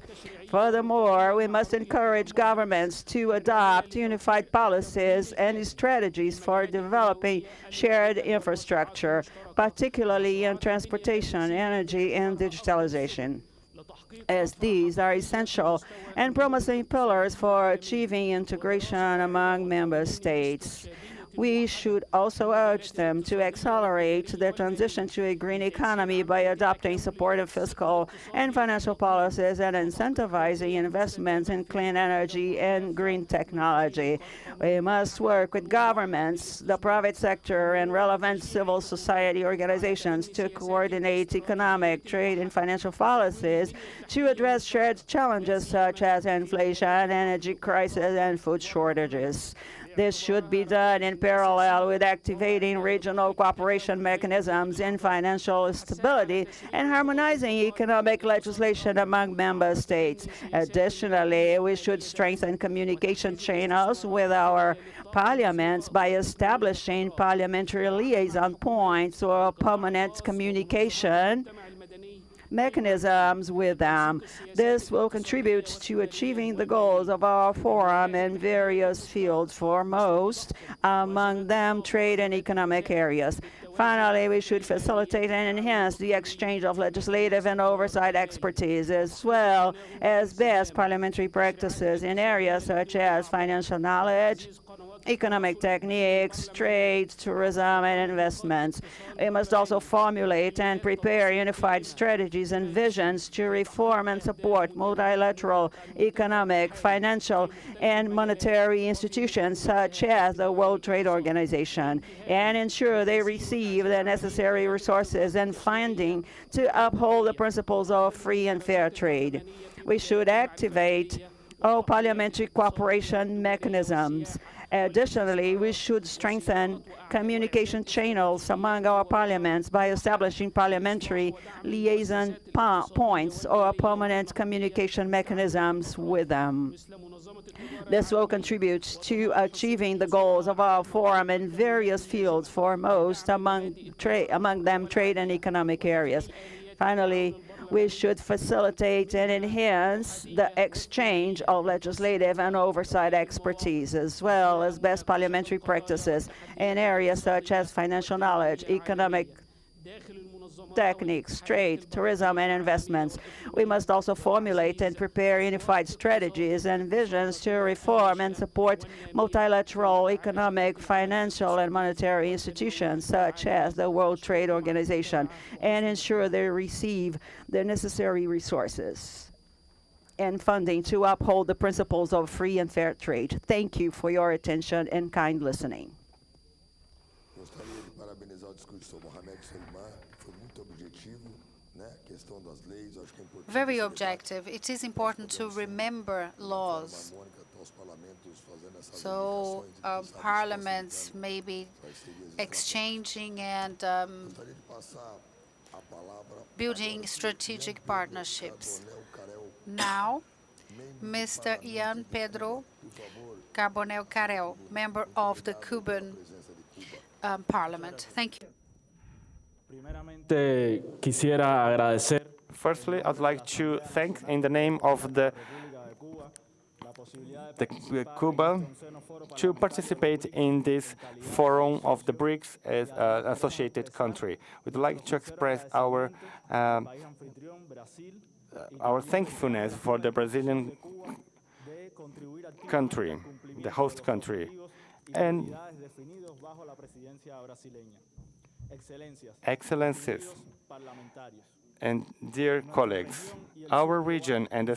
Speaker 10: Furthermore, we must encourage governments to adopt unified policies and strategies for developing shared infrastructure, particularly in transportation, energy, and digitalization, as these are essential and promising pillars for achieving integration among member states. We should also urge them to accelerate their transition to a green economy by adopting supportive fiscal and financial policies and incentivizing investments in clean energy and green technology. We must work with governments, the private sector, and relevant civil society organizations to coordinate economic, trade, and financial policies to address shared challenges such as inflation, energy crisis, and food shortages. This should be done in parallel with activating regional cooperation mechanisms in financial stability and harmonizing economic legislation among member states. Additionally, we should strengthen communication channels with our parliaments by establishing parliamentary liaison points or permanent communication mechanisms with them. This will contribute to achieving the goals of our forum in various fields, foremost among them trade and economic areas. Finally, we should facilitate and enhance the exchange of legislative and oversight expertise, as well as best parliamentary practices in areas such as financial knowledge, economic techniques, trade, tourism, and investments. We must also formulate and prepare unified strategies and visions to reform and support multilateral economic, financial, and monetary institutions such as the World Trade Organization, and ensure they receive the necessary resources and funding to uphold the principles of free and fair trade. We should activate all parliamentary cooperation mechanisms. Additionally, we should strengthen communication channels among our parliaments by establishing parliamentary liaison points or permanent communication mechanisms with them. This will contribute to achieving the goals of our forum in various fields, foremost among them trade and economic areas. Finally, we should facilitate and enhance the exchange of legislative and oversight expertise, as well as best parliamentary practices in areas such as financial knowledge, economic techniques, trade, tourism, and investments. We must also formulate and prepare unified strategies and visions to reform and support multilateral economic, financial, and monetary institutions, such as the World Trade Organization, and ensure they receive the necessary resources and funding to uphold the principles of free and fair trade. Thank you for your attention and kind listening.
Speaker 1: Very objective. It is important to remember laws. So parliaments may be exchanging and building strategic partnerships. Now, Mr. Ian Pedro Carbonell Carel, member of the Cuban Parliament. Thank you.
Speaker 2: Firstly, I'd like to thank in the name of the Cuba to participate in this forum of the BRICS as an associated country. We'd like to express our thankfulness for the Brazilian country, the host country, and excellencies and dear colleagues. Our region and the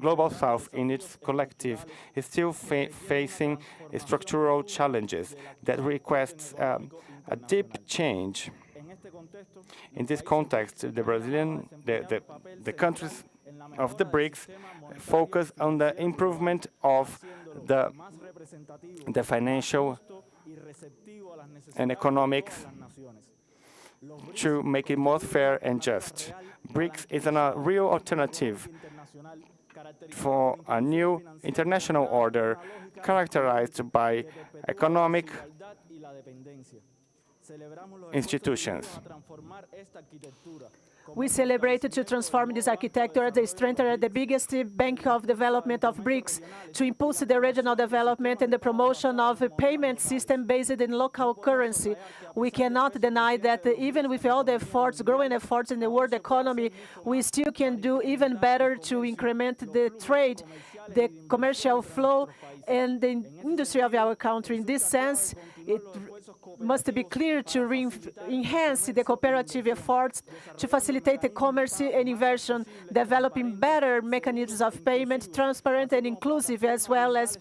Speaker 2: Global South in its collective is still facing structural challenges that requests a deep change. In this context, the countries of the BRICS focus on the improvement of the financial and economic to make it more fair and just. BRICS is a real alternative for a new international order characterized by economic institutions.
Speaker 9: We celebrated to transform this architecture as a strengthen the biggest bank of development of BRICS to impulse the regional development and the promotion of a payment system based in local currency. We cannot deny that even with all the efforts, growing efforts in the world economy, we still can do even better to increment the trade, the commercial flow, and the industry of our country. In this sense, it must be clear to enhance the cooperative efforts to facilitate the commerce and inversion, developing better mechanisms of payment, transparent and inclusive, as well as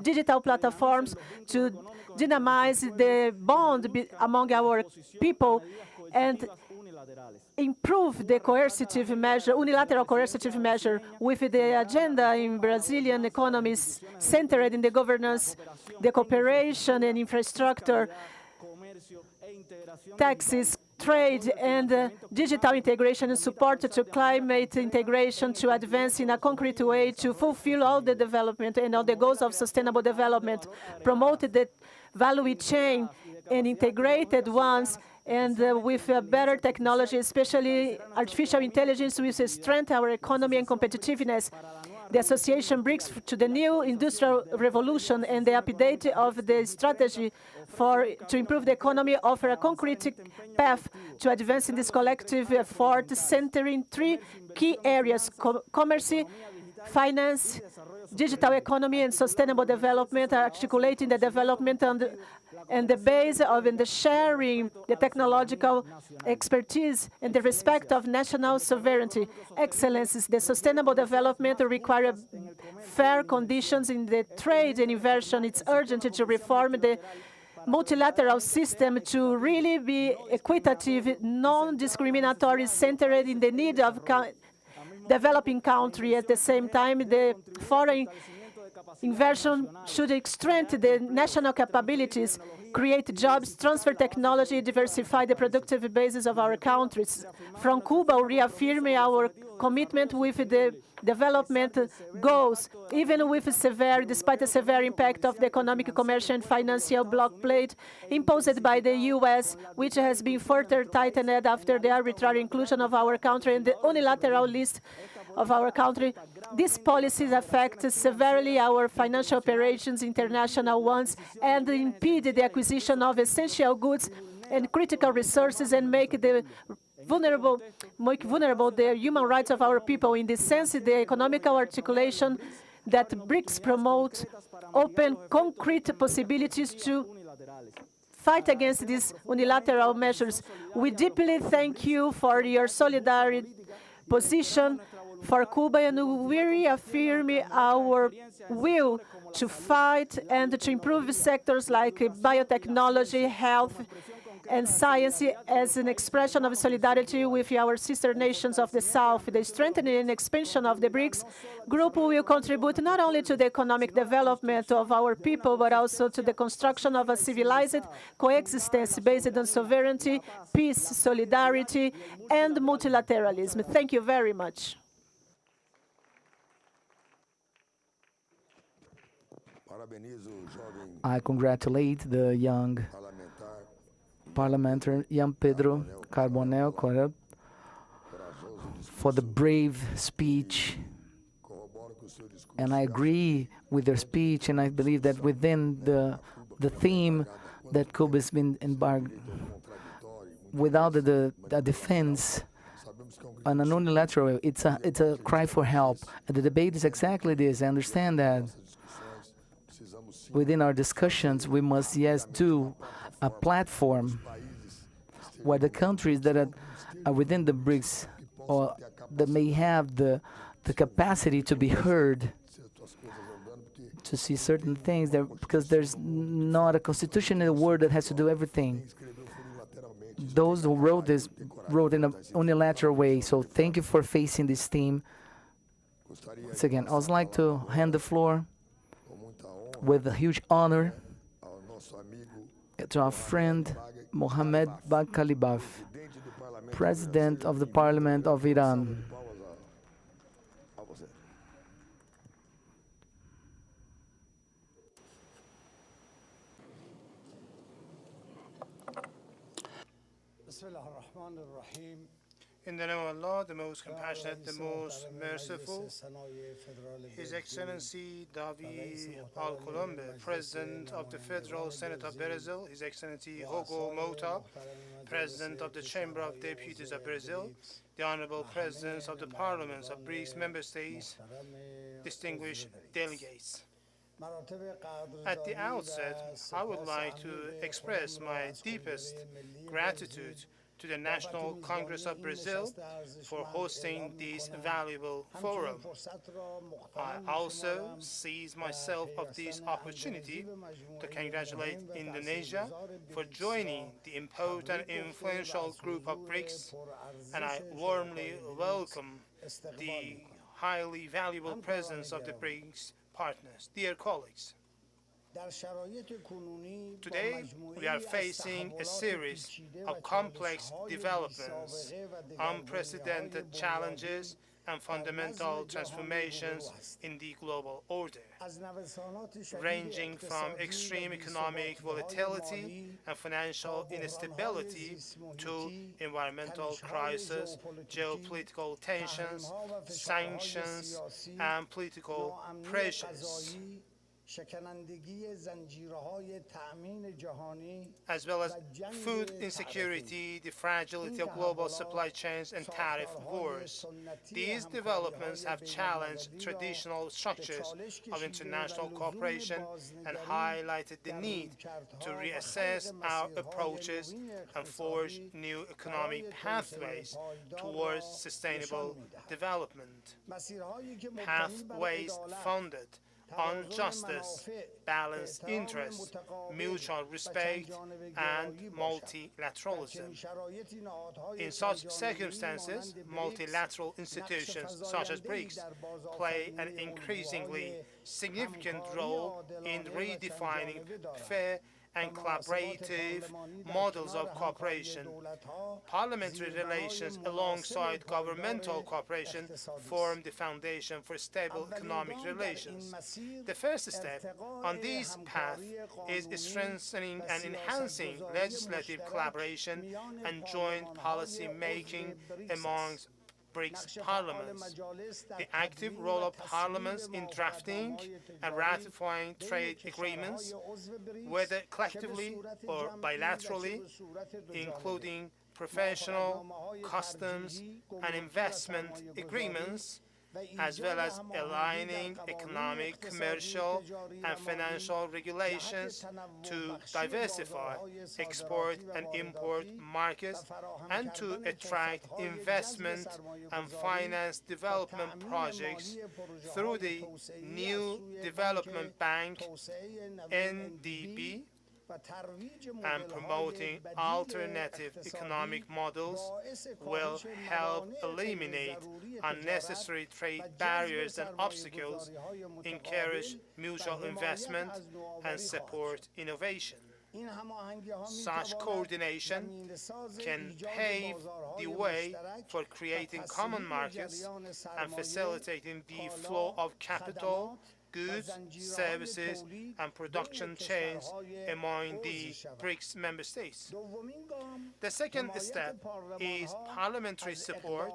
Speaker 9: digital platforms to dynamize the bond among our people and improve the coercive measure, unilateral coercive measure, with the agenda in Brazilian economies centered in the governance, the cooperation and infrastructure, taxes, trade, and digital integration and support to climate integration to advance in a concrete way to fulfill all the development and all the goals of sustainable development, promote the value chain and integrated ones, and with better technology, especially artificial intelligence, we will strengthen our economy and competitiveness. The association brings to the new industrial revolution and the update of the strategy to improve the economy offer a concrete path to advance in this collective effort, centering three key areas: commerce, finance, digital economy, and sustainable development, articulating the development and the base of the sharing, the technological expertise, and the respect of national sovereignty. Excellencies, the sustainable development requires fair conditions in the trade and inversion. It's urgent to reform the multilateral system to really be equitative, non-discriminatory, centered in the need of developing country. At the same time, the foreign inversion should strengthen the national capabilities, create jobs, transfer technology, diversify the productive basis of our countries. From Cuba, reaffirming our commitment with the development goals, even with despite the severe impact of the economic, commercial, and financial blockade imposed by the U.S., which has been further tightened after the arbitrary inclusion of our country in the unilateral list of our country. These policies affect severely our financial operations, international ones, and impede the acquisition of essential goods and critical resources and make vulnerable the human rights of our people. In this sense, the economical articulation that BRICS promote open concrete possibilities to fight against these unilateral measures. We deeply thank you for your solidarity position for Cuba, and we reaffirm our will to fight and to improve sectors like biotechnology, health, and science as an expression of solidarity with our sister nations of the South. The strengthening and expansion of the BRICS group will contribute not only to the economic development of our people, but also to the construction of a civilized coexistence based on sovereignty, peace, solidarity, and multilateralism. Thank you very much.
Speaker 5: I congratulate the young parliamentarian, young Pedro Carbonell Corel, for the brave speech. And I agree with their speech, and I believe that within the theme that Cuba has been embarked, without the defense on an unilateral, it's a cry for help. And the debate is exactly this. I understand that within our discussions, we must, yes, do a platform where the countries that are within the BRICS or that may have the capacity to be heard, to see certain things, because there's not a constitution in the world that has to do everything. Those who wrote this wrote in a unilateral way, so thank you for facing this theme. Once again, I would like to hand the floor with a huge honor to our friend Mohammed Bagkalibaf, President of the Parliament of Iran.
Speaker 19: In the name of Allah, the most compassionate, the most merciful, His Excellency David Al-Colombe, President of the Federal Senate of Brazil, His Excellency Hugo Mota, President of the Chamber of Deputies of Brazil, the Honorable Presidents of the Parliaments of BRICS member states, distinguished delegates. At the outset, I would like to express my deepest gratitude to the National Congress of Brazil for hosting this valuable forum. I also seize myself of this opportunity to congratulate Indonesia for joining the important and influential group of BRICS, and I warmly welcome the highly valuable presence of the BRICS partners. Dear colleagues, today, we are facing a series of complex developments, unprecedented challenges, and fundamental transformations in the global order, ranging from extreme economic volatility and financial instability to environmental crisis, geopolitical tensions, sanctions, and political pressures, as well as food insecurity, the fragility of global supply chains, and tariff wars. These developments have challenged traditional structures of international cooperation and highlighted the need to reassess our approaches and forge new economic pathways towards sustainable development. Pathways founded on justice, balanced interest, mutual respect, and multilateralism. In such circumstances, multilateral institutions such as BRICS play an increasingly significant role in redefining fair and collaborative models of cooperation. Parliamentary relations alongside governmental cooperation form the foundation for stable economic relations. The first step on this path is strengthening and enhancing legislative collaboration and joint policy making amongst BRICS parliaments. The active role of parliaments in drafting and ratifying trade agreements, whether collectively or bilaterally, including professional, customs, and investment agreements, as well as aligning economic, commercial, and financial regulations to diversify export and import markets and to attract investment and finance development projects through the new development bank, NDB, and promoting alternative economic models will help eliminate unnecessary trade barriers and obstacles, encourage mutual investment, and support innovation. Such coordination can pave the way for creating common markets and facilitating the flow of capital, goods, services, and production chains among the BRICS member states. The second step is parliamentary support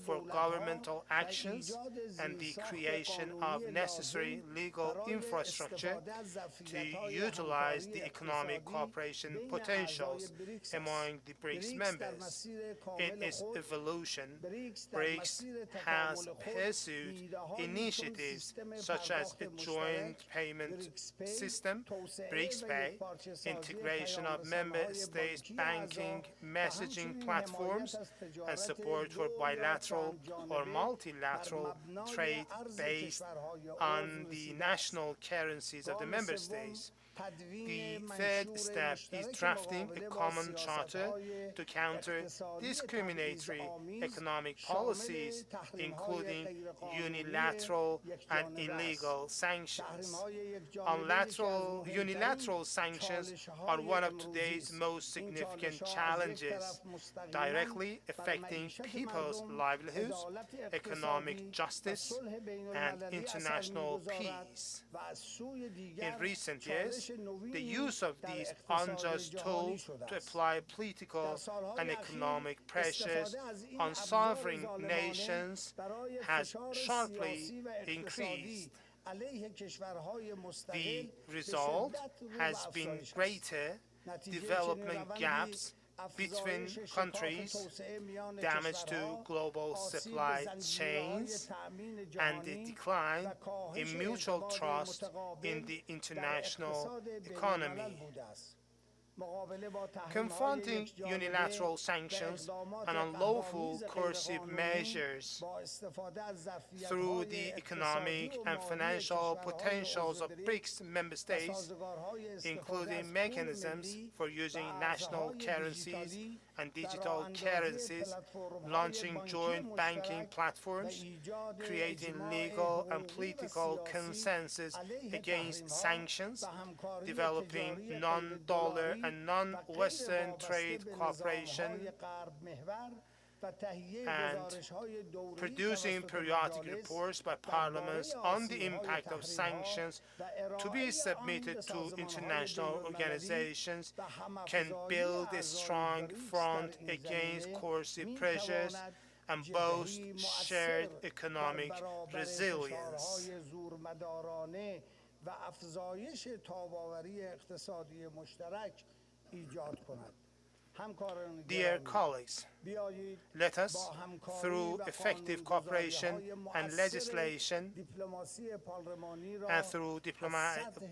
Speaker 19: for governmental actions and the creation of necessary legal infrastructure to utilize the economic cooperation potentials among the BRICS members. In its evolution, BRICS has pursued initiatives such as a joint payment system, BRICS Pay, integration of member states' banking messaging platforms, and support for bilateral or multilateral trade based on the national currencies of the member states. The third step is drafting a common charter to counter discriminatory economic policies, including unilateral and illegal sanctions. Unilateral sanctions are one of today's most significant challenges, directly affecting people's livelihoods, economic justice, and international peace. In recent years, the use of these unjust tools to apply political and economic pressures on sovereign nations has sharply increased. The result has been greater development gaps between countries, damage to global supply chains, and the decline in mutual trust in the international economy. Confronting unilateral sanctions and unlawful coercive measures through the economic and financial potentials of BRICS member states, including mechanisms for using national currencies and digital currencies, launching joint banking platforms, creating legal and political consensus against sanctions, developing non-dollar and non-Western trade cooperation, and producing periodic reports by parliaments on the impact of sanctions to be submitted to international organizations can build a strong front against coercive pressures and boast shared economic resilience. Dear colleagues, let us, through effective cooperation and legislation and through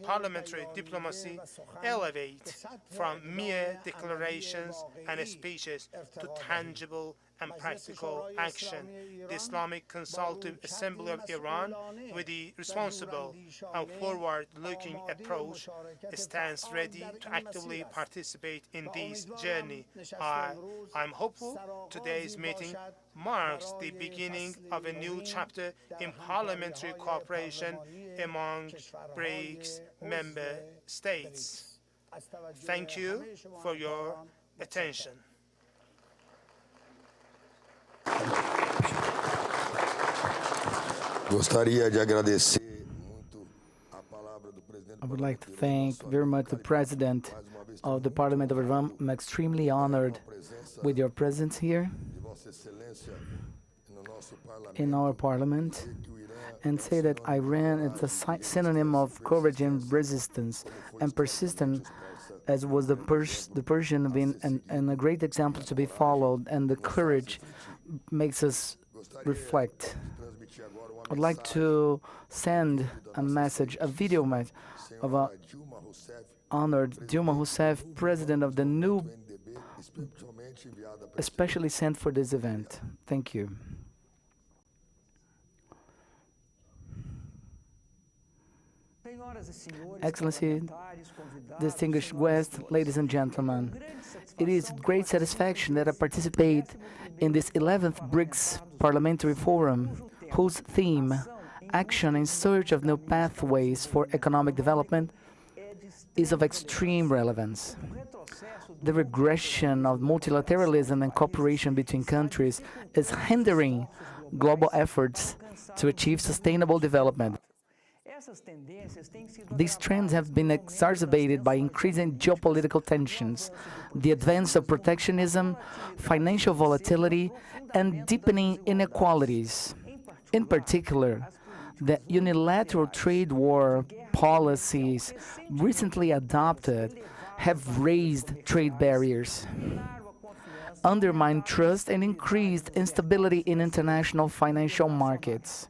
Speaker 19: parliamentary diplomacy, elevate from mere declarations and speeches to tangible and practical action. The Islamic Consultative Assembly of Iran, with the responsible and forward-looking approach, stands ready to actively participate in this journey. I'm hopeful today's meeting marks the beginning of a new chapter in parliamentary cooperation among BRICS member states. Thank you for your attention.
Speaker 5: I would like to thank very much the President of the Parliament of Iran. I'm extremely honored with your presence here. in our parliament and say that Iran is a synonym of courage and resistance, and persistent as was the Persian been, and a great example to be followed, and the courage makes us reflect. I'd like to send a message, a video message of a honored Dilma Rousseff, president of the new, especially sent for this event. Thank you. Excellency, distinguished guests, ladies and gentlemen, it is with great satisfaction that I participate in this 11th BRICS Parliamentary Forum, whose theme, Action in Search of New Pathways for Economic Development, is of extreme relevance. The regression of multilateralism and cooperation between countries is hindering global efforts to achieve sustainable development. These trends have been exacerbated by increasing geopolitical tensions, the advance of protectionism, financial volatility, and deepening inequalities. In particular, the unilateral trade war policies recently adopted have raised trade barriers, undermined trust, and increased instability in international financial markets.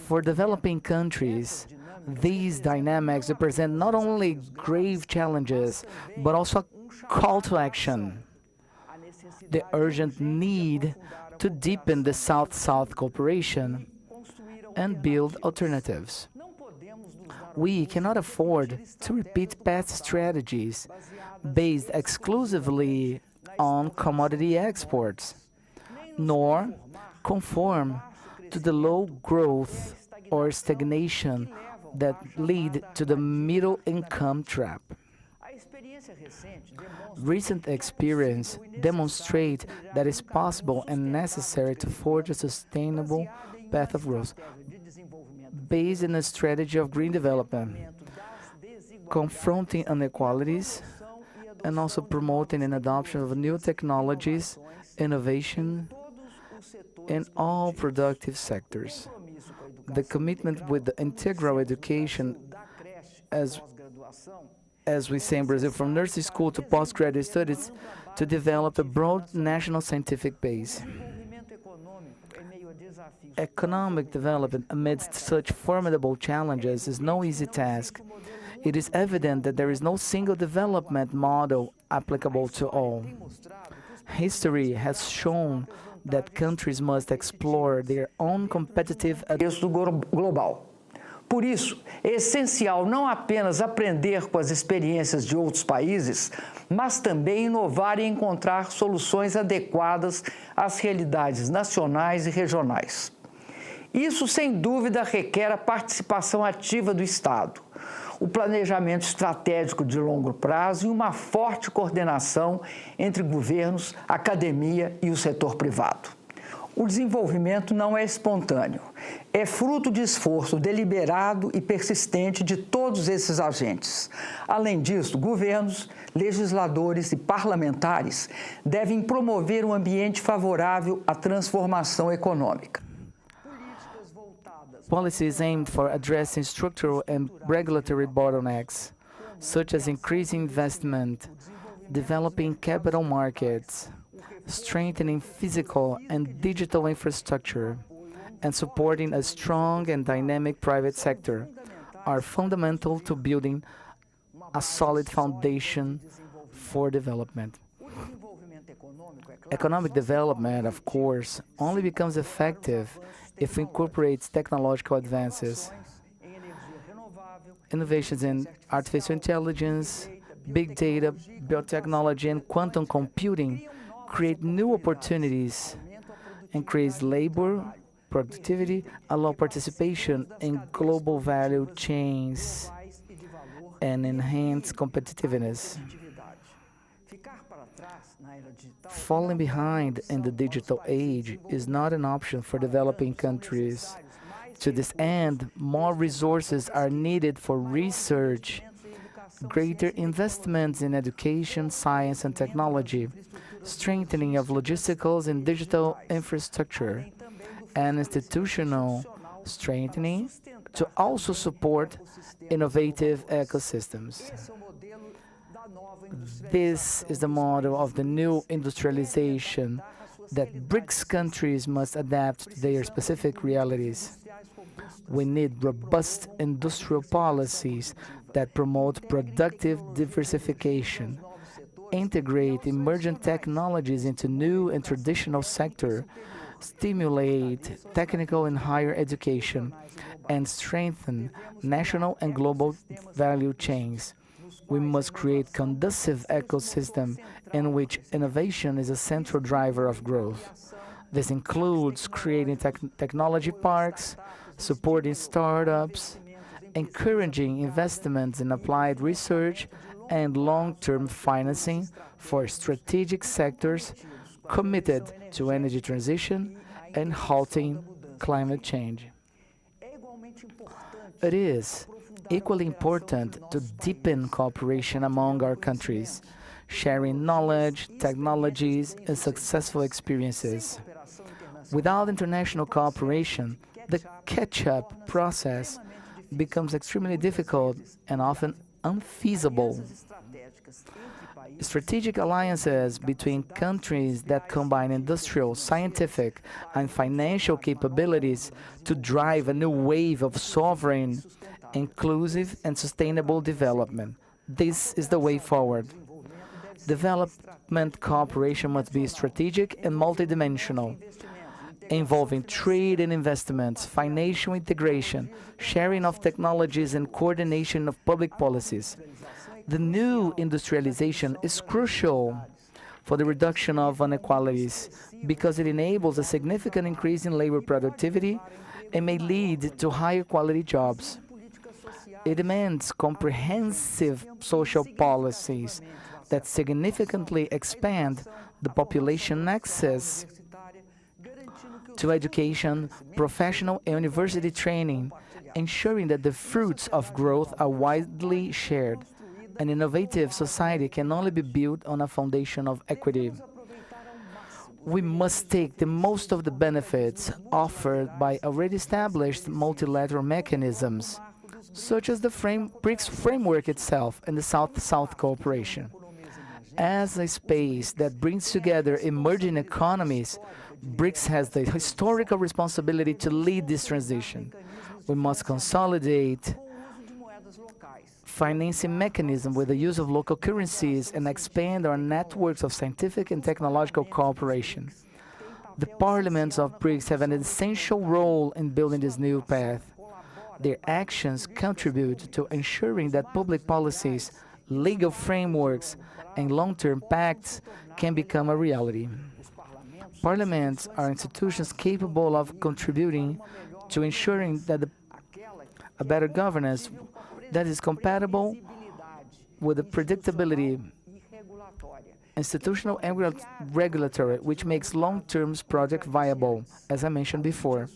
Speaker 5: For developing countries, these dynamics represent not only grave challenges, but also a call to action. The urgent need to deepen the South-South cooperation and build alternatives. We cannot afford to repeat past strategies based exclusively on commodity exports, nor conform to the low growth or stagnation that lead to the middle income trap. Recent experience demonstrate that it's possible and necessary to forge a sustainable path of growth based in a strategy of green development, confronting inequalities, and also promoting an adoption of new technologies, innovation in all productive sectors. The commitment with the integral education, as we say in Brazil, from nursery school to postgraduate studies, to develop a broad national scientific base. Economic development amidst such formidable challenges is no easy task. It is evident that there is no single development model applicable to all. History has shown that countries must explore their own competitive
Speaker 20: global. Por isso, é essencial não apenas aprender com as experiências de outros países, mas também inovar e encontrar soluções adequadas às realidades nacionais e regionais. Isso, sem dúvida, requer a participação ativa do Estado, o planejamento estratégico de longo prazo e uma forte coordenação entre governos, academia e o setor privado. O desenvolvimento não é espontâneo, é fruto de esforço deliberado e persistente de todos esses agentes. Além disso, governos, legisladores e parlamentares devem promover um ambiente favorável à transformação econômica.
Speaker 5: Policies aimed for addressing structural and regulatory bottlenecks, such as increasing investment, developing capital markets, strengthening physical and digital infrastructure, and supporting a strong and dynamic private sector, are fundamental to building a solid foundation for development. Economic development, of course, only becomes effective if it incorporates technological advances. Innovations in artificial intelligence, big data, biotechnology, and quantum computing create new opportunities, increase labor, productivity, allow participation in global value chains, and enhance competitiveness. Falling behind in the digital age is not an option for developing countries. To this end, more resources are needed for research greater investments in education, science, and technology, strengthening of logisticals and digital infrastructure, and institutional strengthening to also support innovative ecosystems. This is the model of the new industrialization that BRICS countries must adapt to their specific realities. We need robust industrial policies that promote productive diversification, integrate emergent technologies into new and traditional sectors, stimulate technical and higher education, and strengthen national and global value chains. We must create conducive ecosystem in which innovation is a central driver of growth. This includes creating technology parks, supporting startups, encouraging investments in applied research, and long-term financing for strategic sectors committed to energy transition and halting climate change. It is equally important to deepen cooperation among our countries, sharing knowledge, technologies, and successful experiences. Without international cooperation, the catch-up process becomes extremely difficult and often unfeasible. Strategic alliances between countries that combine industrial, scientific, and financial capabilities to drive a new wave of sovereign, inclusive, and sustainable development. This is the way forward. Development cooperation must be strategic and multidimensional, involving trade and investments, financial integration, sharing of technologies, and coordination of public policies. The new industrialization is crucial for the reduction of inequalities because it enables a significant increase in labor productivity and may lead to higher quality jobs. It demands comprehensive social policies that significantly expand the population access to education, professional and university training, ensuring that the fruits of growth are widely shared. An innovative society can only be built on a foundation of equity. We must take the most of the benefits offered by already established multilateral mechanisms, such as the BRICS framework itself and the South-South cooperation. As a space that brings together emerging economies, BRICS has the historical responsibility to lead this transition. We must consolidate financing mechanism with the use of local currencies and expand our networks of scientific and technological cooperation. The parliaments of BRICS have an essential role in building this new path. Their actions contribute to ensuring that public policies, legal frameworks, and long-term pacts can become a reality. Parliaments are institutions capable of contributing to ensuring that a better governance that is compatible with the predictability, institutional and regulatory, which makes long-term projects viable, as I mentioned before.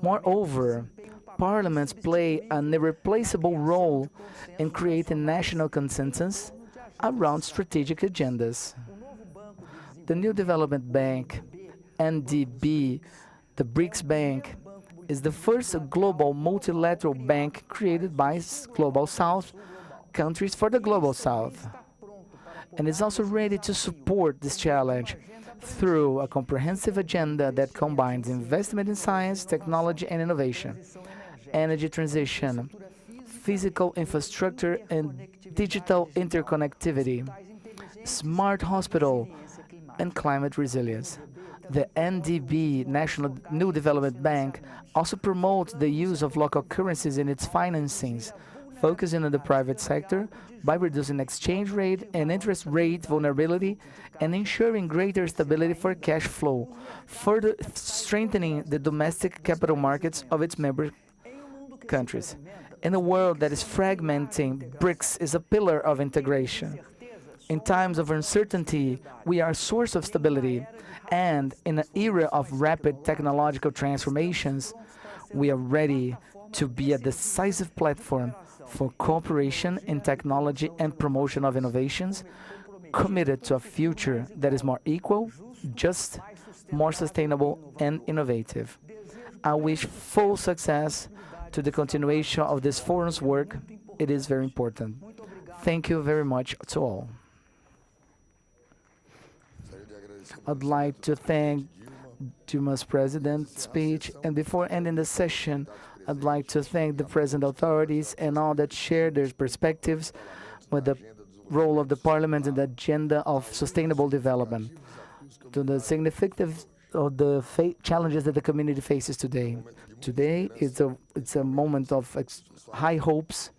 Speaker 5: Moreover, parliaments play an irreplaceable role in creating national consensus around strategic agendas. The new development bank, NDB, the BRICS Bank, is the first global multilateral bank created by Global South countries for the Global South, and is also ready to support this challenge through a comprehensive agenda that combines investment in science, technology, and innovation, energy transition, physical infrastructure, and digital interconnectivity, smart hospital, and climate resilience. The NDB, National New Development Bank, also promotes the use of local currencies in its financings, focusing on the private sector by reducing exchange rate and interest rate vulnerability and ensuring greater stability for cash flow, further strengthening the domestic capital markets of its member countries. In a world that is fragmenting, BRICS is a pillar of integration. In times of uncertainty, we are a source of stability, and in an era of rapid technological transformations, we are ready to be a decisive platform for cooperation in technology and promotion of innovations, committed to a future that is more equal, just, more sustainable, and innovative. I wish full success to the continuation of this forum's work. It is very important. Thank you very much to all. I'd like to thank Dilma's president's speech, and before ending the session, I'd like to thank the present authorities and all that shared their perspectives with the role of the Parliament in the agenda of sustainable development, to the significance of the challenges that the community faces today. Today it's a moment of high hopes.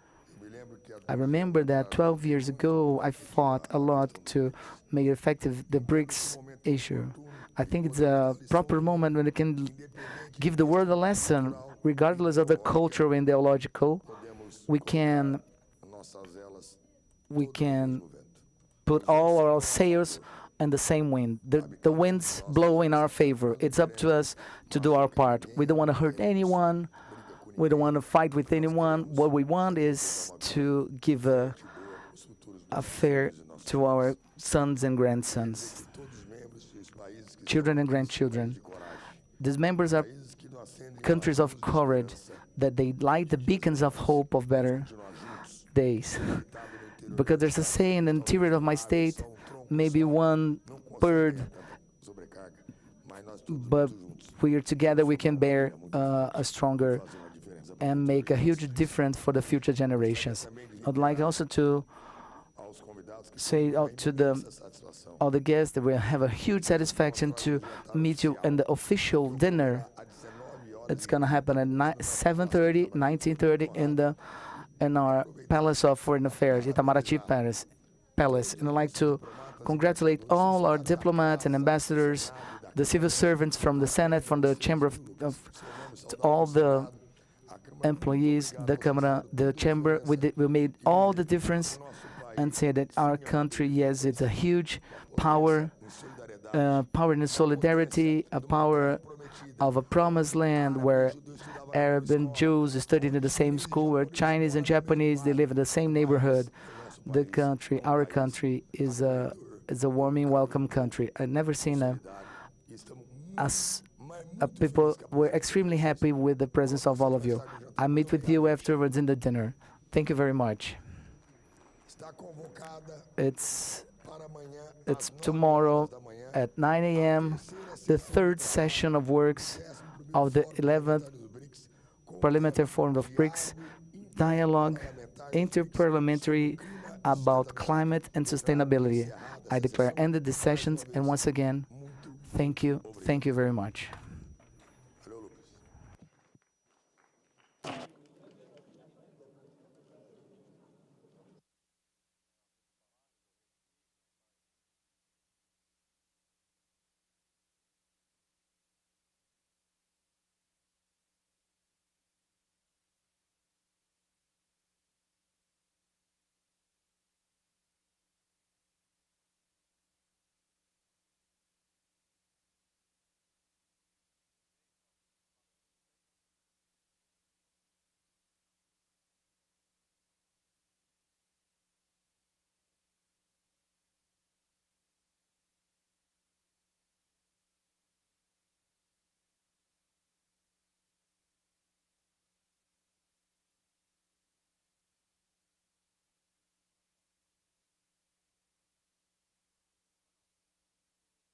Speaker 5: I remember that 12 years ago I fought a lot to make effective the BRICS issue. I think it's a proper moment when it can give the world a lesson, regardless of the cultural and ideological. We can put all our sails in the same wind. The winds blow in our favor. It's up to us to do our part. We don't want to hurt anyone. We don't want to fight with anyone. What we want is to give a fair to our sons and grandsons, children and grandchildren. These members are countries of courage, that they light the beacons of hope of better days. Because there's a saying in the interior of my state, maybe one bird, but we are together, we can bear a stronger and make a huge difference for the future generations. I'd like also to say to all the guests that we have a huge satisfaction to meet you in the official dinner. It's going to happen at 7:30, 19:30 in our Palace of Foreign Affairs, Itamaraty Palace. And I'd like to congratulate all our diplomats and ambassadors, the civil servants from the Senate, from the Chamber of all the employees, the Camera, the Chamber. We made all the difference and say that our country, yes, it's a huge power, power in solidarity, a power of a promised land where Arab and Jews studied in the same school, where Chinese and Japanese, they live in the same neighborhood. The country, our country, is a warming, welcome country. I've never seen people were extremely happy with the presence of all of you. I meet with you afterwards in the dinner. Thank you very much. It's tomorrow at 9 a.m., the third session of works of the 11th Parliamentary Forum of BRICS, Dialogue Interparliamentary about Climate and Sustainability. I declare ended the sessions, and once again, thank you very much.